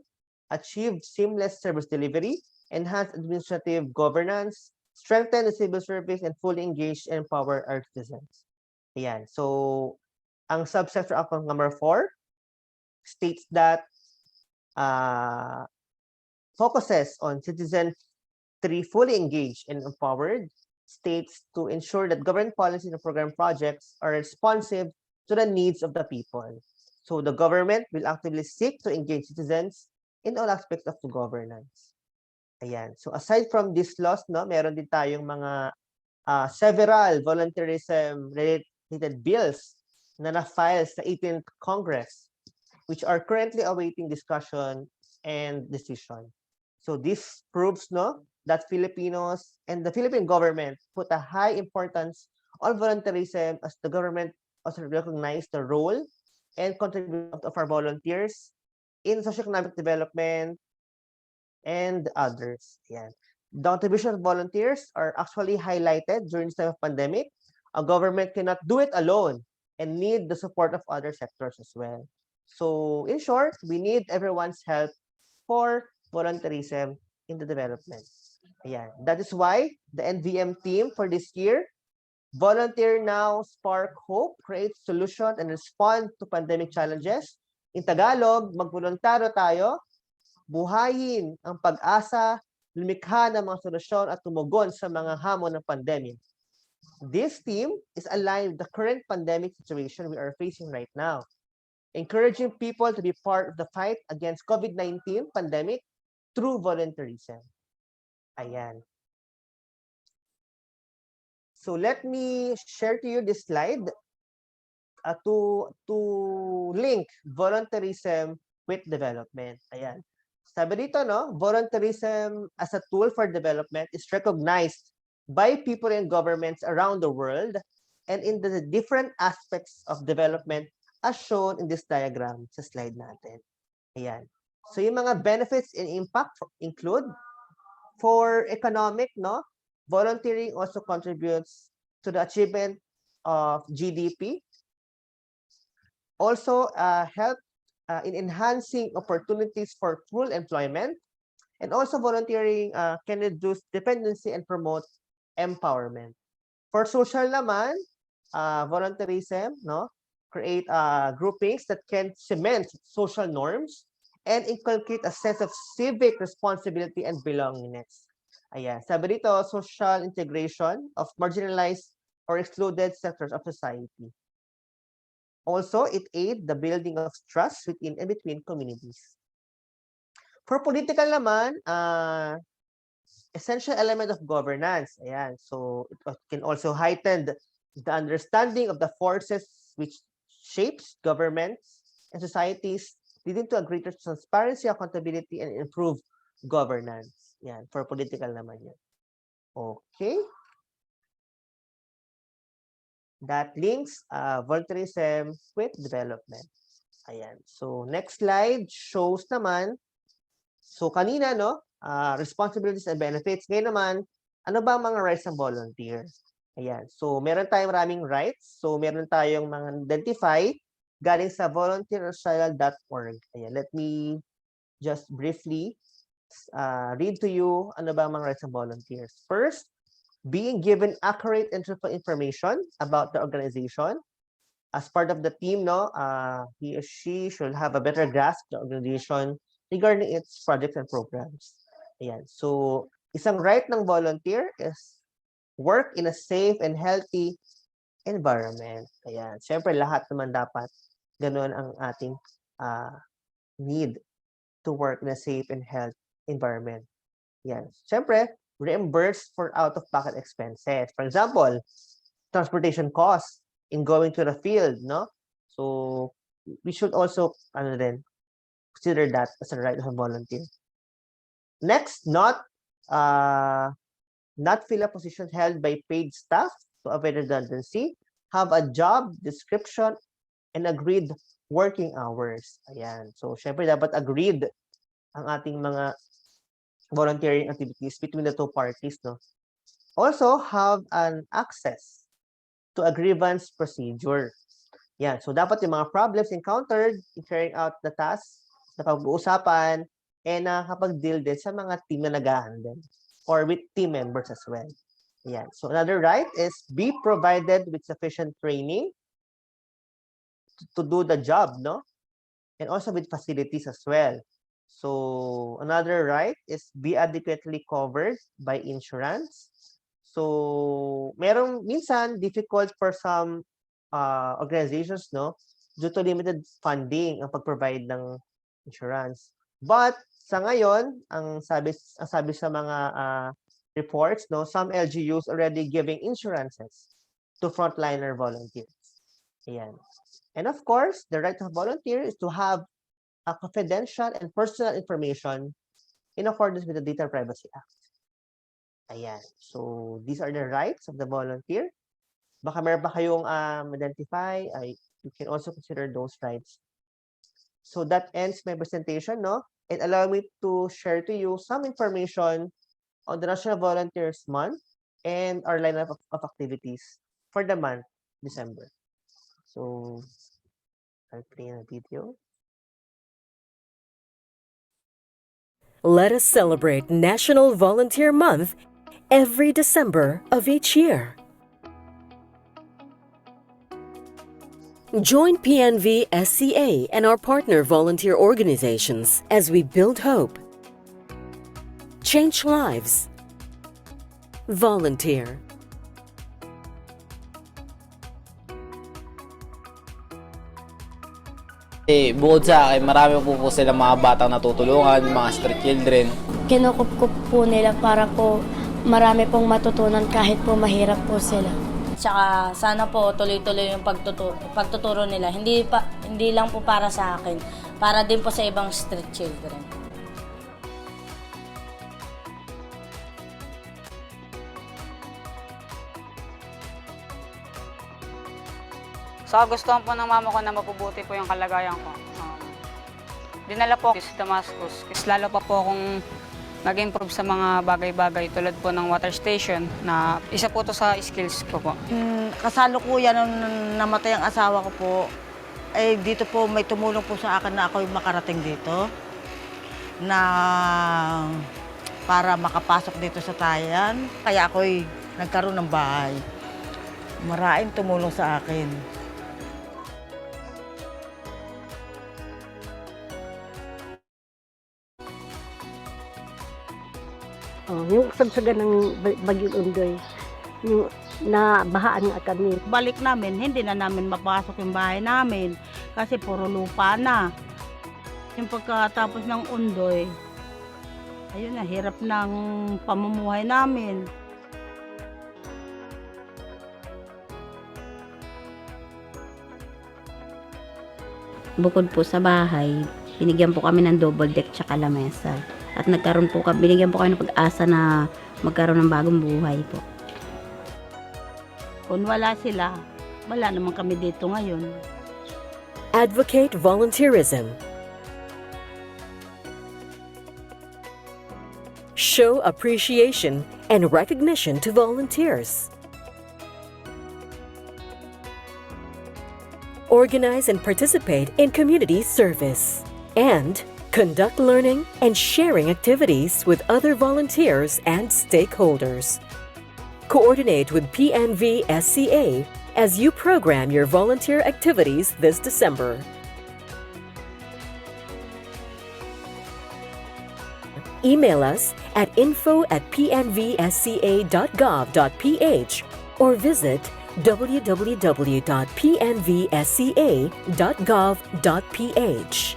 achieve seamless service delivery, enhance administrative governance, strengthen the civil service, and fully engage and empower our citizens. Ayan. So, ang subsector outcome number 4 states that focuses on citizens fully engaged and empowered, states to ensure that government policies and program projects are responsive to the needs of the people. So the government will actively seek to engage citizens in all aspects of the governance. Ayan. So aside from this laws, no, meron din tayong mga several volunteerism related bills na na-file sa 18th Congress, which are currently awaiting discussion and decision. So this proves, no, that Filipinos and the Philippine government put a high importance on volunteerism, as the government also recognize the role and contribution of our volunteers in socioeconomic development and others. Yeah. The contribution of volunteers are actually highlighted during this time of pandemic. A government cannot do it alone and need the support of other sectors as well. So in short, we need everyone's help for volunteerism in the development. Yeah, that is why the NVM team for this year, Volunteer Now, Spark Hope, create solution and respond to pandemic challenges. In Tagalog, magboluntaryo tayo, buhayin ang pag-asa, lumikha ng mga solusyon at tumugon sa mga hamon ng pandemya. This team is aligned with the current pandemic situation we are facing right now, encouraging people to be part of the fight against COVID-19 pandemic through volunteerism. Ayan. So let me share to you this slide to link volunteerism with development. Ayan. Sabi dito, no, volunteerism as a tool for development is recognized by people and governments around the world and in the different aspects of development as shown in this diagram sa slide natin. Ayan. So yung mga benefits and impact include for economic, no, volunteering also contributes to the achievement of GDP. Also help in enhancing opportunities for full employment, and also volunteering can reduce dependency and promote empowerment. For social naman, volunteerism, no, create groupings that can cement social norms and inculcate a sense of civic responsibility and belongingness. Ayan. Sabi dito, social integration of marginalized or excluded sectors of society. Also, it aids the building of trust within and between communities. For political naman, essential element of governance. Ayan. So, it can also heighten the understanding of the forces which shapes governments and societies, leading to a greater transparency, accountability, and improved governance. Yan, for political naman yan. Okay. That links volunteerism with development. Ayan. So, next slide shows naman, so kanina, no, responsibilities and benefits. Ngayon naman, ano ba ang mga rights ng volunteer? Ayan. So, meron tayong maraming rights. So, meron tayong mga identify galing sa volunteersocial.org. Ayan. Let me just briefly read to you ano ba ang mga rights ng volunteers. First, being given accurate and truthful information about the organization. As part of the team, no, he or she should have a better grasp of the organization regarding its projects and programs. Ayan. So, isang right ng volunteer is work in a safe and healthy environment. Ayan. Siyempre, lahat naman dapat ganun ang ating need to work in a safe and health environment. Yan. Siyempre, reimbursed for out-of-pocket expenses. For example, transportation costs in going to the field, no? So, we should also consider that as a right of a volunteer. Next, not fill a position held by paid staff to avoid redundancy, have a job description and agreed working hours. Ayan. So, syempre, dapat agreed ang ating mga volunteering activities between the two parties, no? Also, have an access to a grievance procedure. Yan. So, dapat yung mga problems encountered in carrying out the task na pag-uusapan and nakakapag-deal din sa mga team na nag-handle or with team members as well. Yan. So, another right is be provided with sufficient training to do the job, no? And also with facilities as well. So, another right is be adequately covered by insurance. So, merong minsan difficult for some organizations, no? Due to limited funding ang pag-provide ng insurance. But sa ngayon, ang sabi sa mga reports, no, some LGUs already giving insurances to frontliner volunteers. Ayan. And of course, the right to volunteer is to have a confidential and personal information in accordance with the Data Privacy Act. Ayan. So, these are the rights of the volunteer. Baka meron pa kayong identify, you can also consider those rights. So, that ends my presentation, no? And allow me to share to you some information on the National Volunteers Month and our lineup of activities for the month December. So, I'll play a video. Let us celebrate National Volunteer Month every December of each year. Join PNV-SCA and our partner volunteer organizations as we build hope, change lives, volunteer. Bukod sa akin, marami po silang mga batang natutulungan, mga street children. Kinukup po nila para po marami pong matutunan kahit po mahirap po sila. Tsaka sana po tuloy-tuloy yung pagtuturo nila. Hindi lang po para sa akin, para din po sa ibang street children. So, gustuhan po ng mama ko na mapubuti po yung kalagayan ko. Dinala po ako sa Damascus. Kasi lalo pa po akong nag-improve sa mga bagay-bagay tulad po ng water station na isa po to sa skills ko po. Kasalukuyan nung namatay ang asawa ko po, dito po may tumulong po sa akin na ako'y makarating dito na para makapasok dito sa Tayan. Kaya ako'y nagkaroon ng bahay. Maraming tumulong sa akin. Yung sagsagan ng Bagyong Undoy, yung nabahaan nga kami. Balik namin, hindi na namin mapasok yung bahay namin kasi puro lupa na. Yung pagkatapos ng Undoy, ayun na, hirap ng pamumuhay namin. Bukod po sa bahay, binigyan po kami ng double deck tsaka lamesa. At binigyan po kami ng pag-asa na magkaroon ng bagong buhay po. Kung wala sila, wala naman kami dito ngayon. Advocate volunteerism. Show appreciation and recognition to volunteers. Organize and participate in community service. And conduct learning and sharing activities with other volunteers and stakeholders. Coordinate with PNV-SCA as you program your volunteer activities this December. Email us at info@pnvsca.gov.ph or visit www.pnvsca.gov.ph. 'Di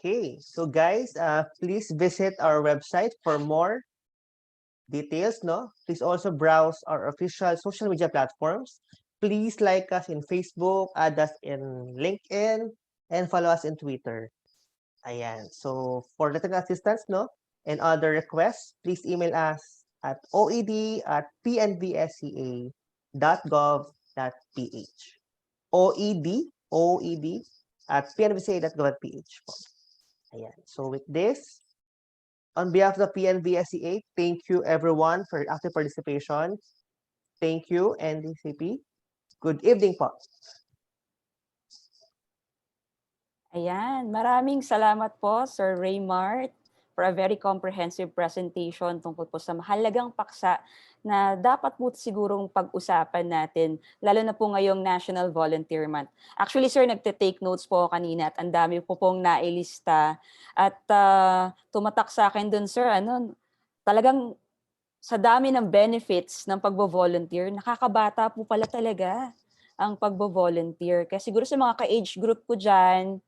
Okay, so guys, please visit our website for more details, no? Please also browse our official social media platforms. Please like us in Facebook, add us in LinkedIn, and follow us in Twitter. Ayan. So for technical assistance, no, and other requests, please email us at oed@pnvsca.gov.ph. oed@pnvsca.gov.ph. Ayan. So with this, on behalf of the PNVSCA, thank you everyone for your active participation. Thank you, NDCP. Good evening po. Ayan, maraming salamat po, Sir Raymart, for a very comprehensive presentation tungkol po sa mahalagang paksa na dapat po sigurong pag-usapan natin, lalo na po ngayong National Volunteer Month. Actually, sir, nagte-take notes po kanina at ang dami po pong nailista. At tumatak sa akin dun, sir, talagang sa dami ng benefits ng pagbo-volunteer, nakakabata po pala talaga ang pagbo-volunteer. Kaya siguro sa mga ka-age group ko dyan,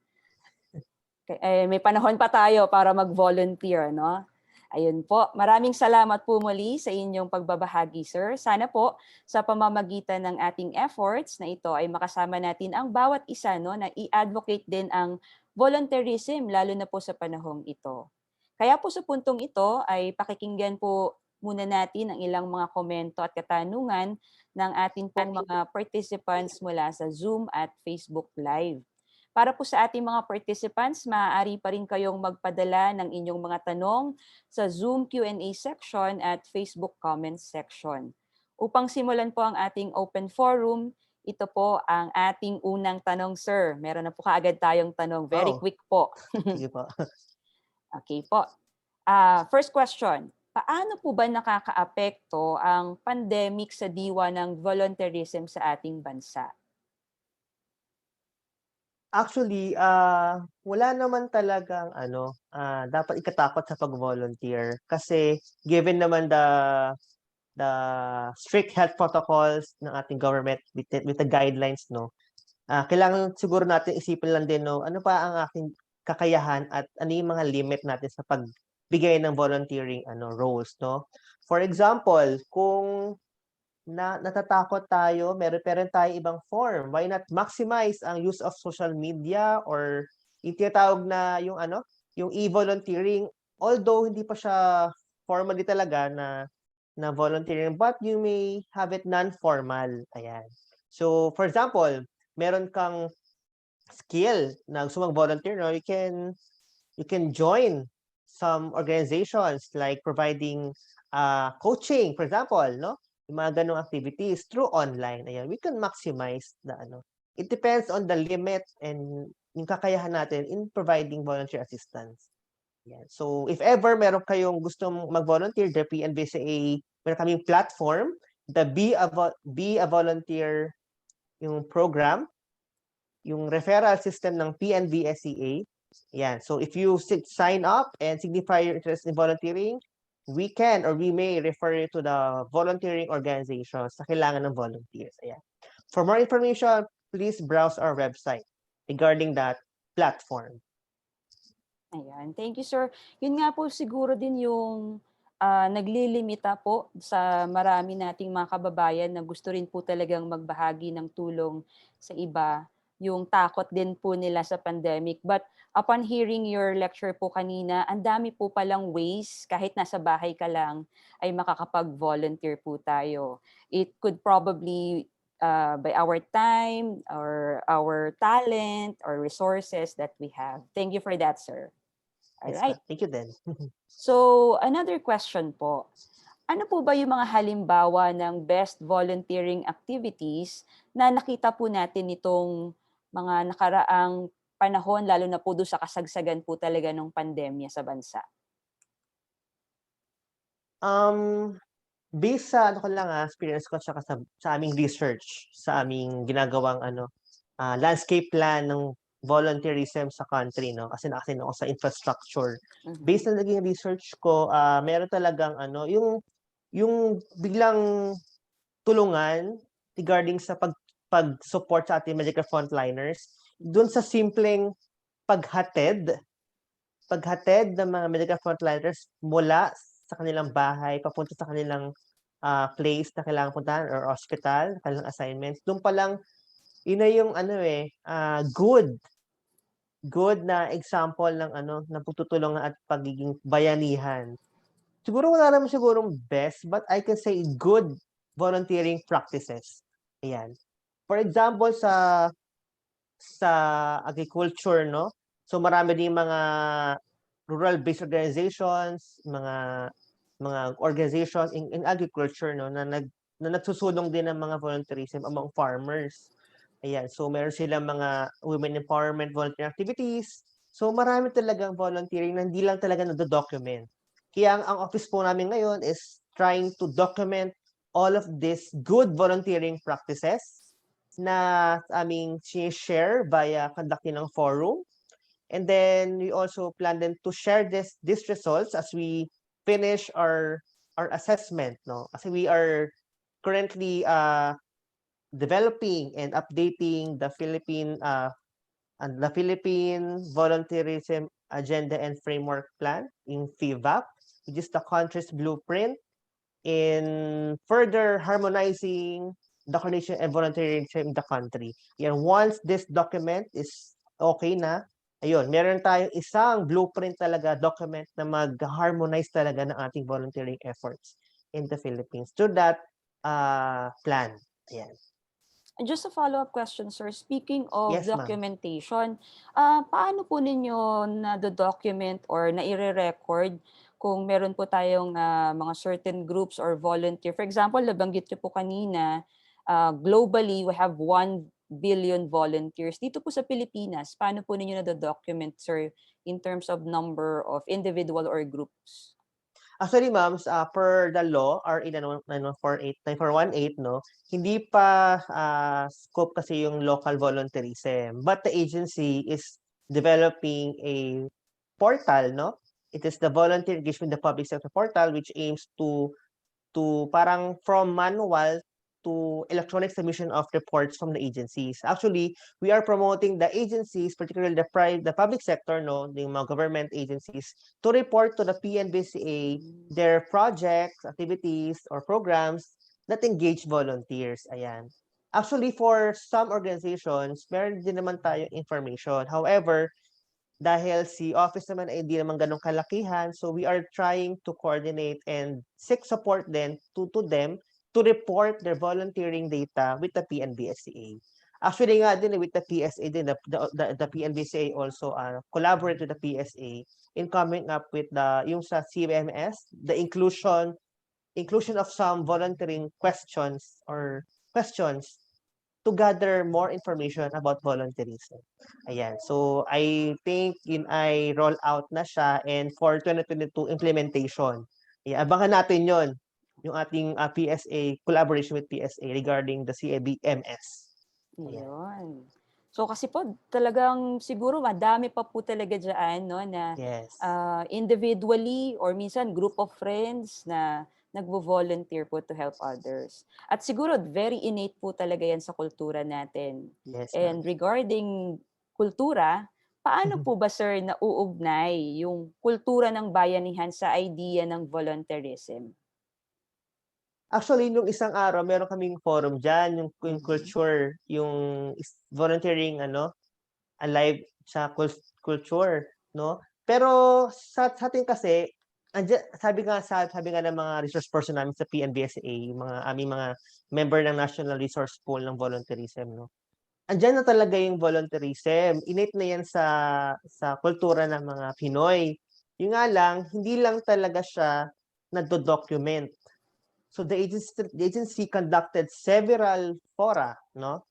may panahon pa tayo para mag-volunteer, no? Ayun po. Maraming salamat po muli sa inyong pagbabahagi, sir. Sana po sa pamamagitan ng ating efforts na ito ay makasama natin ang bawat isa, no, na i-advocate din ang volunteerism, lalo na po sa panahong ito. Kaya po sa puntong ito ay pakikinggan po muna natin ang ilang mga komento at katanungan ng ating pong mga participants mula sa Zoom at Facebook Live. Para po sa ating mga participants, maaari pa rin kayong magpadala ng inyong mga tanong sa Zoom Q&A section at Facebook comments section. Upang simulan po ang ating open forum, ito po ang ating unang tanong, sir. Meron na po kaagad tayong tanong. Very quick po. Sige po. Okay po. First question. Paano po ba nakakaapekto ang pandemic sa diwa ng volunteerism sa ating bansa? Actually, wala naman talagang dapat ikatakot sa pag-volunteer kasi given naman the strict health protocols ng ating government with the guidelines, no. Kailangan siguro natin isipin lang din, no, ano pa ang aking kakayahan at ano yung mga limit natin sa pagbigay ng volunteering roles, no. For example, kung natatakot tayo, meron tayo ibang form. Why not maximize ang use of social media or yung tinatawag na yung e-volunteering, although hindi pa siya formally talaga na volunteering, but you may have it non-formal. Ayan. So, for example, meron kang skill na gusto mag-volunteer, no? You can join some organizations like providing coaching, for example, no? Yung mga ganong activities through online. Ayan, we can maximize it depends on the limit and yung kakayahan natin in providing volunteer assistance. Ayan. So, if ever meron kayong gustong mag-volunteer, the PNVSCA, meron kaming platform, the Be a Volunteer yung program, yung referral system ng PNVSCA. Ayan. So, if you sign up and signify your interest in volunteering, we can or we may refer you to the volunteering organizations na kailangan ng volunteers. Ayan. For more information, please browse our website regarding that platform. Ayan. Thank you, sir. Yun nga po siguro din yung naglilimita po sa marami nating mga kababayan na gusto rin po talagang magbahagi ng tulong sa iba, yung takot din po nila sa pandemic. But upon hearing your lecture po kanina, ang dami po palang ways, kahit nasa bahay ka lang, ay makakapag-volunteer po tayo. It could probably by our time or our talent or resources that we have. Thank you for that, sir. All Yes, right. thank you then. So, another question po. Ano po ba yung mga halimbawa ng best volunteering activities na nakita po natin nitong mga nakaraang panahon, lalo na po doon sa kasagsagan po talaga ng pandemya sa bansa? Based sa experience ko tsaka sa aming research, sa aming ginagawang landscape plan ng volunteerism sa country, no, kasi nakasin ako sa infrastructure. Based na naging research ko, meron talagang yung biglang tulungan regarding sa pag-support sa ating medical frontliners, dun sa simpleng paghatid paghatid ng mga medical frontliners mula sa kanilang bahay papunta sa kanilang place na kailangan puntahan or hospital, kanilang assignments. Doon pa lang, yun na yung good na example ng ng pagtutulungan at pagiging bayanihan. Siguro wala naman sigurong best, but I can say good volunteering practices. Ayan. For example, sa agriculture, no? So marami din mga rural-based organizations, mga organizations in agriculture, no, na nagsusulong din ng mga volunteerism among farmers. Ayan, so meron silang mga women empowerment volunteer activities. So marami talagang volunteering na hindi lang talaga nado-document. Kaya ang office po namin ngayon is trying to document all of these good volunteering practices na aming share via conducting ng forum. And then we also plan then to share these results as we finish our assessment, no? Kasi we are currently developing and updating the Philippine volunteerism agenda and framework plan in FVAP, which is the country's blueprint in further harmonizing the coordination and volunteerism in the country. Yan, once this document is okay na, ayun, meron tayong isang blueprint talaga, document na mag-harmonize talaga ng ating volunteering efforts in the Philippines to that plan. Ayan. Just a follow-up question, sir. Speaking of Yes, ma'am. documentation, paano po ninyo na-document or na-i-record kung meron po tayong mga certain groups or volunteer? For example, nabanggit niyo po kanina, globally, we have 1 billion volunteers. Dito po sa Pilipinas, paano po ninyo na-document, sir, in terms of number of individual or groups? Actually, ma'am, per the law, RA 9418, no, hindi pa scope kasi yung local volunteerism. But the agency is developing a portal, no? It is the Volunteer Engagement in the Public Sector portal, which aims to parang from manual to electronic submission of reports from the agencies. Actually, we are promoting the agencies, particularly the public sector, no, the mga government agencies, to report to the PNBCA their projects, activities, or programs that engage volunteers. Ayan. Actually, for some organizations, meron din naman tayong information. However, dahil si office naman ay hindi naman ganun kalakihan, so we are trying to coordinate and seek support then to them to report their volunteering data with the PNBSCA. Actually nga din with the PSA din, the PNBSCA also collaborate with the PSA in coming up with yung sa CMS, the inclusion of some volunteering questions to gather more information about volunteerism. Ayan. So, I think ay roll out na siya and for 2022 implementation. Ayan, abangan natin yon yung ating PSA, collaboration with PSA regarding the CABMS. Yun. So, kasi po talagang siguro madami pa po talaga dyan, no, na Yes. individually or minsan group of friends na nagvo-volunteer po to help others. At siguro very innate po talaga yan sa kultura natin. Yes, And regarding kultura, paano po ba, sir, nauugnay yung kultura ng bayanihan sa idea ng volunteerism? Actually, nung isang araw, meron kaming forum dyan, yung culture, yung volunteering, alive sa culture, no? Pero sa atin kasi, sabi nga ng mga resource person namin sa PNBSA, yung aming mga member ng National Resource Pool ng volunteerism, no? Andiyan na talaga yung volunteerism. Innate na yan sa kultura ng mga Pinoy. Yung nga lang, hindi lang talaga siya nado-document. So the agency conducted several fora, no,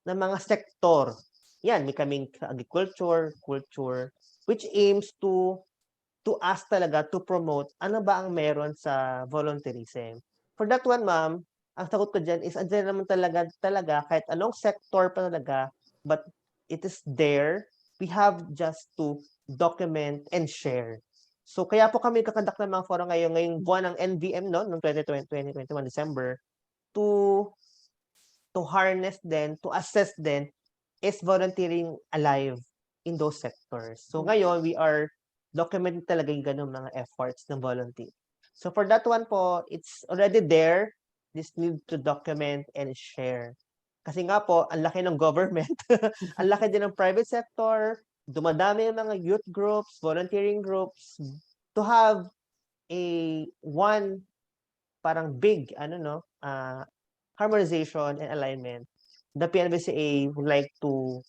ng mga sektor. Yan, may kaming agriculture, culture, which aims to us talaga to promote ano ba ang meron sa volunteerism. For that one, ma'am, ang sagot ko dyan is andyan naman talaga kahit anong sector pa talaga, but it is there. We have just to document and share. So kaya po kami kakandak ng mga forum ngayong buwan ng NVM, no, noong 2021 December, to harness then, to assess then, is volunteering alive in those sectors. So ngayon, we are document talaga yung ganung mga efforts ng volunteer. So for that one po, it's already there. This need to document and share. Kasi nga po, ang laki ng government, ang laki din ng private sector, dumadami yung mga youth groups, volunteering groups, to have a one parang big harmonization and alignment. The PNVCA would like to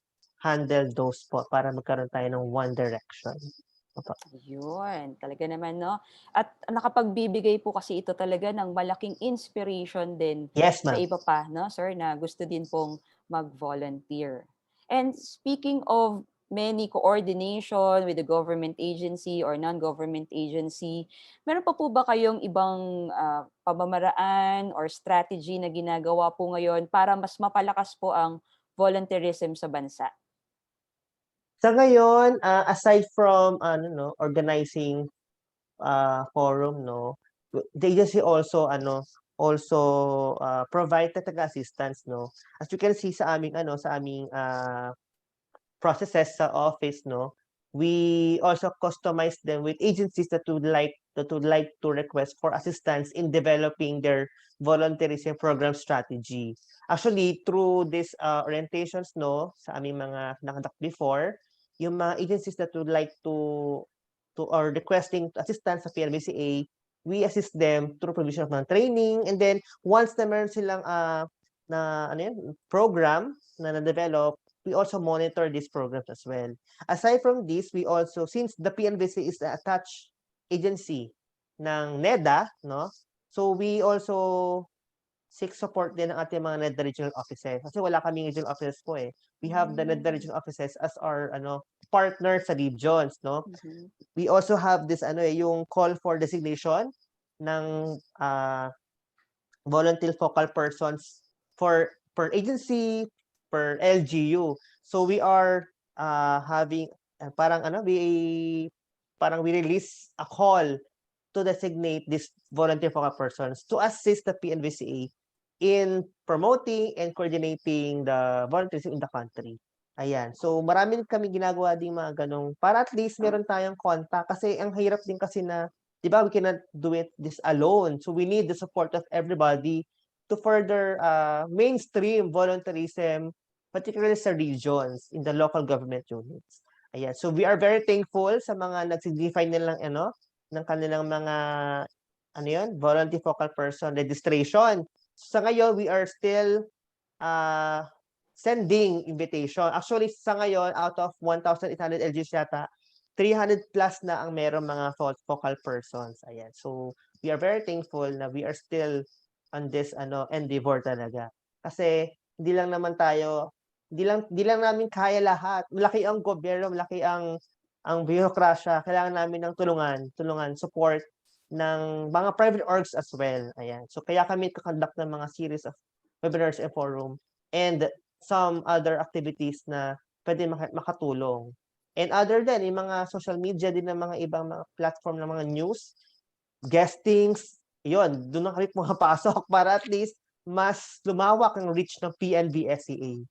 handle those po para magkaroon tayo ng one direction. Yun, talaga naman, no? At nakapagbibigay po kasi ito talaga ng malaking inspiration din Yes, sa ma'am. iba pa, no, sir, na gusto din pong mag-volunteer. And speaking of many coordination with the government agency or non-government agency, meron pa po ba kayong ibang pamamaraan or strategy na ginagawa po ngayon para mas mapalakas po ang volunteerism sa bansa? Sa ngayon, aside from organizing forum, no, the agency also provide talaga assistance, no. As you can see sa aming processes sa office, no, we also customize them with agencies that would like to request for assistance in developing their volunteerism program strategy. Actually, through these orientations, no, sa aming mga nakandak before, yung mga agencies that would like to or requesting assistance sa PNVCA, we assist them through provision of mga training, and then once na meron silang program na na-develop, we also monitor these programs as well. Aside from this, we also, since the PNVCA is the attached agency ng NEDA, no, so we also seek support din ng ating mga NEDA regional offices. Kasi wala kaming regional offices po eh. We have the NEDA regional offices as our partner sa regions, no? We also have this yung call for designation ng volunteer focal persons per agency, per LGU. So we are having we release a call to designate these volunteer focal persons to assist the PNVCA in promoting and coordinating the volunteerism in the country. Ayan. So, marami kami ginagawa ding mga ganong, para at least meron tayong contact. Kasi ang hirap din kasi na, di ba, we cannot do it this alone. So, we need the support of everybody to further mainstream volunteerism, particularly sa regions, in the local government units. Ayan. So, we are very thankful sa mga nag-signify nilang, ng kanilang mga, volunteer focal person registration. Sa ngayon, we are still sending invitation. Actually, sa ngayon, out of 1,800 LGs yata, 300 plus na ang meron mga focal persons. Ayan. So, we are very thankful na we are still on this endeavor talaga. Kasi, hindi lang namin kaya lahat. Malaki ang gobyerno, malaki ang bureaucracia. Kailangan namin ng tulungan, support ng mga private orgs as well. Ayan. So, kaya kami kakonduct ng mga series of webinars and forum and some other activities na pwede makatulong. And other than, yung mga social media din ng mga ibang mga platform ng mga news, guestings, yun, doon na kami pumapasok para at least mas lumawak ang reach ng PNVSCA.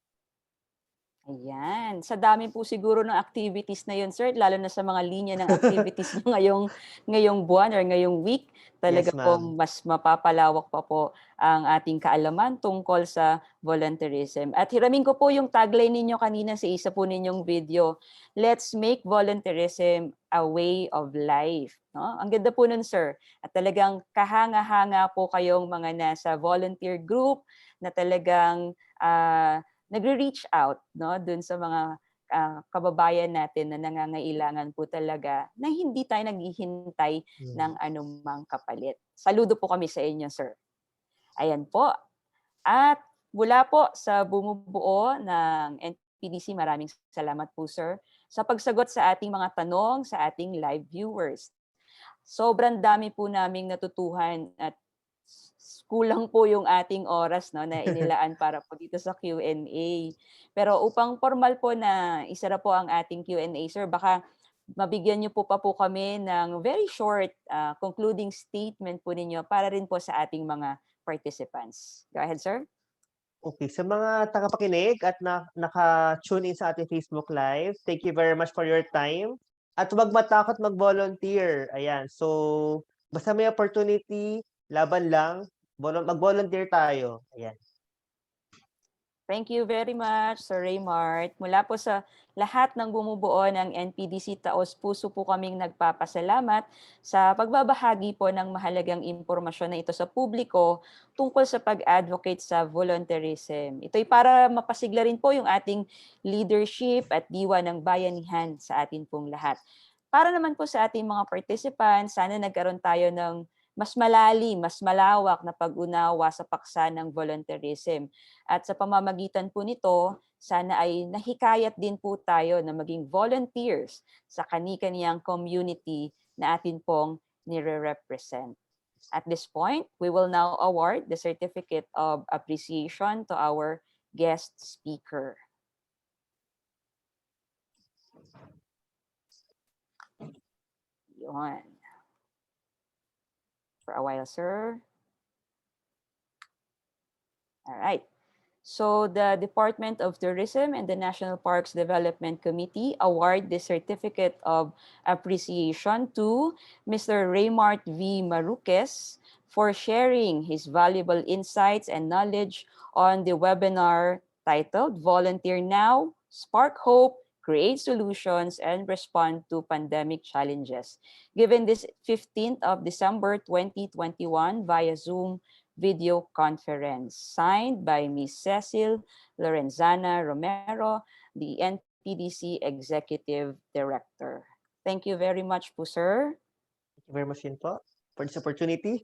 Ayan. Sa dami po siguro ng activities na yun, sir, lalo na sa mga linya ng activities nyo ngayong buwan or ngayong week, talaga Yes, pong mas mapapalawak pa po ang ating kaalaman tungkol sa volunteerism. At hiramin ko po yung tagline ninyo kanina sa isa po ninyong video, let's make volunteerism a way of life. No? Ang ganda po nun, sir. At talagang kahanga-hanga po kayong mga nasa volunteer group na talagang nagre-reach out, no, dun sa mga kababayan natin na nangangailangan po talaga na hindi tayo naghihintay ng anumang kapalit. Saludo po kami sa inyo, sir. Ayan po. At mula po sa bumubuo ng NPDC, maraming salamat po, sir, sa pagsagot sa ating mga tanong sa ating live viewers. Sobrang dami po naming natutuhan at kulang po yung ating oras, no, na inilaan para po dito sa Q&A. Pero upang formal po na isara po ang ating Q&A, sir, baka mabigyan niyo po kami ng very short concluding statement po ninyo para rin po sa ating mga participants. Go ahead, sir. Okay, sa mga tagapakinig at naka-tune in sa ating Facebook Live, thank you very much for your time. At huwag matakot mag-volunteer. Ayan. So, basta may opportunity, laban lang, mag-volunteer tayo. Ayan. Thank you very much, Sir Raymart. Mula po sa lahat ng bumubuo ng NPDC Taos Puso po kaming nagpapasalamat sa pagbabahagi po ng mahalagang impormasyon na ito sa publiko tungkol sa pag-advocate sa volunteerism. Ito'y para mapasigla rin po yung ating leadership at diwa ng bayanihan sa atin pong lahat. Para naman po sa ating mga participants, sana nagkaroon tayo ng mas malalim, mas malawak na pag-unawa sa paksa ng volunteerism. At sa pamamagitan po nito, sana ay nahikayat din po tayo na maging volunteers sa kani-kaniyang community na atin pong nire-represent. At this point, we will now award the Certificate of Appreciation to our guest speaker. Yun. For a while, sir. All right. So the Department of Tourism and the National Parks Development Committee award the Certificate of Appreciation to Mr. Raymart V. Maruquez for sharing his valuable insights and knowledge on the webinar titled Volunteer Now, Spark Hope, Create Solutions, and Respond to Pandemic Challenges, given this 15th of December 2021 via Zoom video conference, signed by Ms. Cecil Lorenzana Romero, the NPDC Executive Director. Thank you very much po, sir. Thank you very much din po for this opportunity.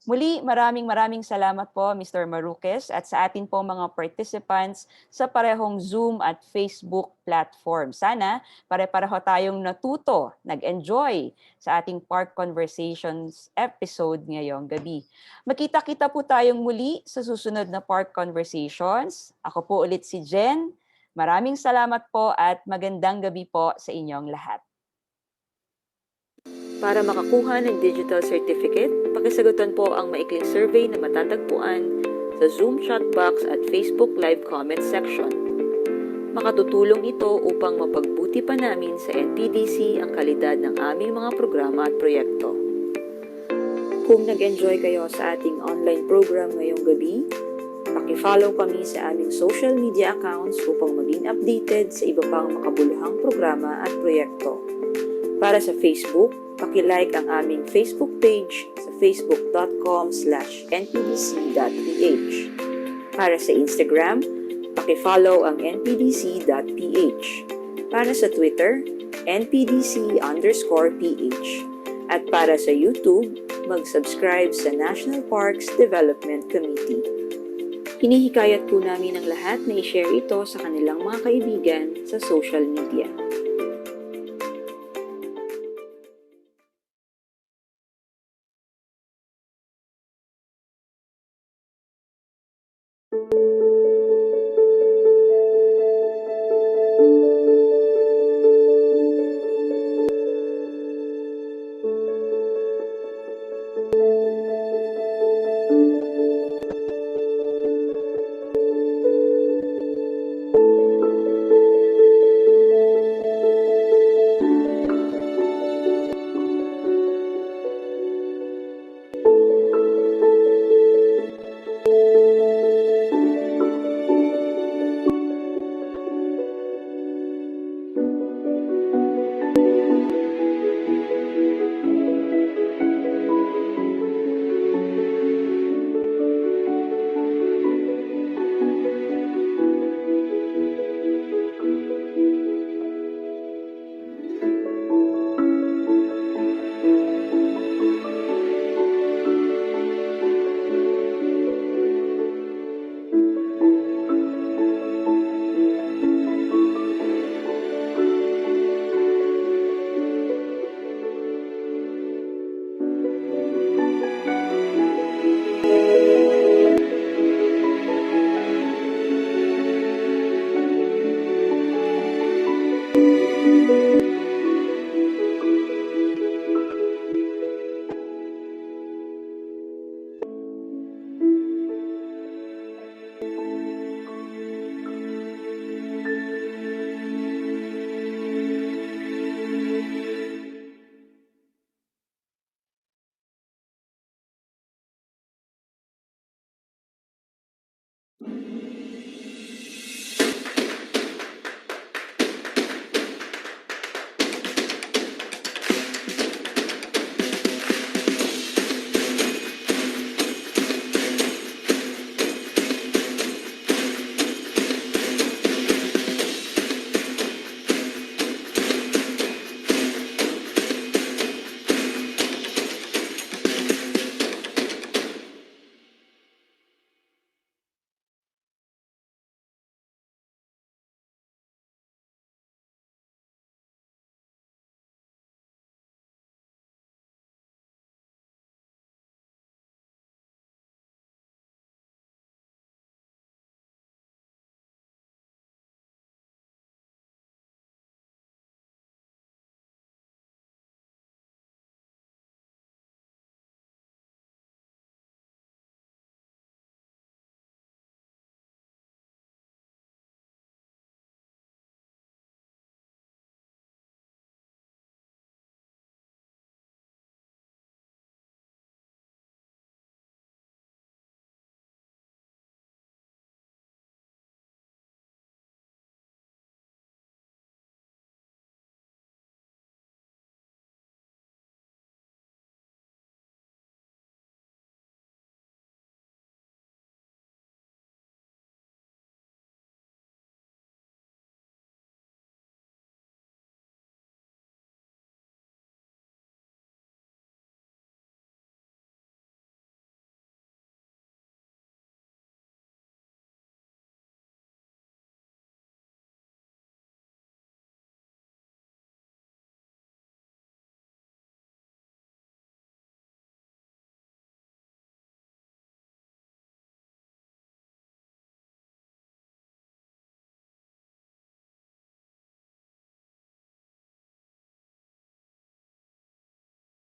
Muli, maraming salamat po, Mr. Maruquez, at sa atin po mga participants sa parehong Zoom at Facebook platform. Sana pare-pareho tayong natuto, nag-enjoy sa ating Park Conversations episode ngayong gabi. Magkita-kita po tayong muli sa susunod na Park Conversations. Ako po ulit si Jen. Maraming salamat po at magandang gabi po sa inyong lahat. Para makakuha ng digital certificate, pakisagutan po ang maikling survey na matatagpuan sa Zoom chat box at Facebook live comment section. Makatutulong ito upang mapagbuti pa namin sa NPDC ang kalidad ng aming mga programa at proyekto. Kung nag-enjoy kayo sa ating online program ngayong gabi, paki-follow kami sa aming social media accounts upang maging updated sa iba pang makabuluhang programa at proyekto. Para sa Facebook, paki-like ang aming Facebook page sa facebook.com/npdc.ph. Para sa Instagram, paki-follow ang npdc.ph. Para sa Twitter, npdc_ph. At para sa YouTube, mag-subscribe sa National Parks Development Committee. Hinihikayat po namin ang lahat na i-share ito sa kanilang mga kaibigan sa social media.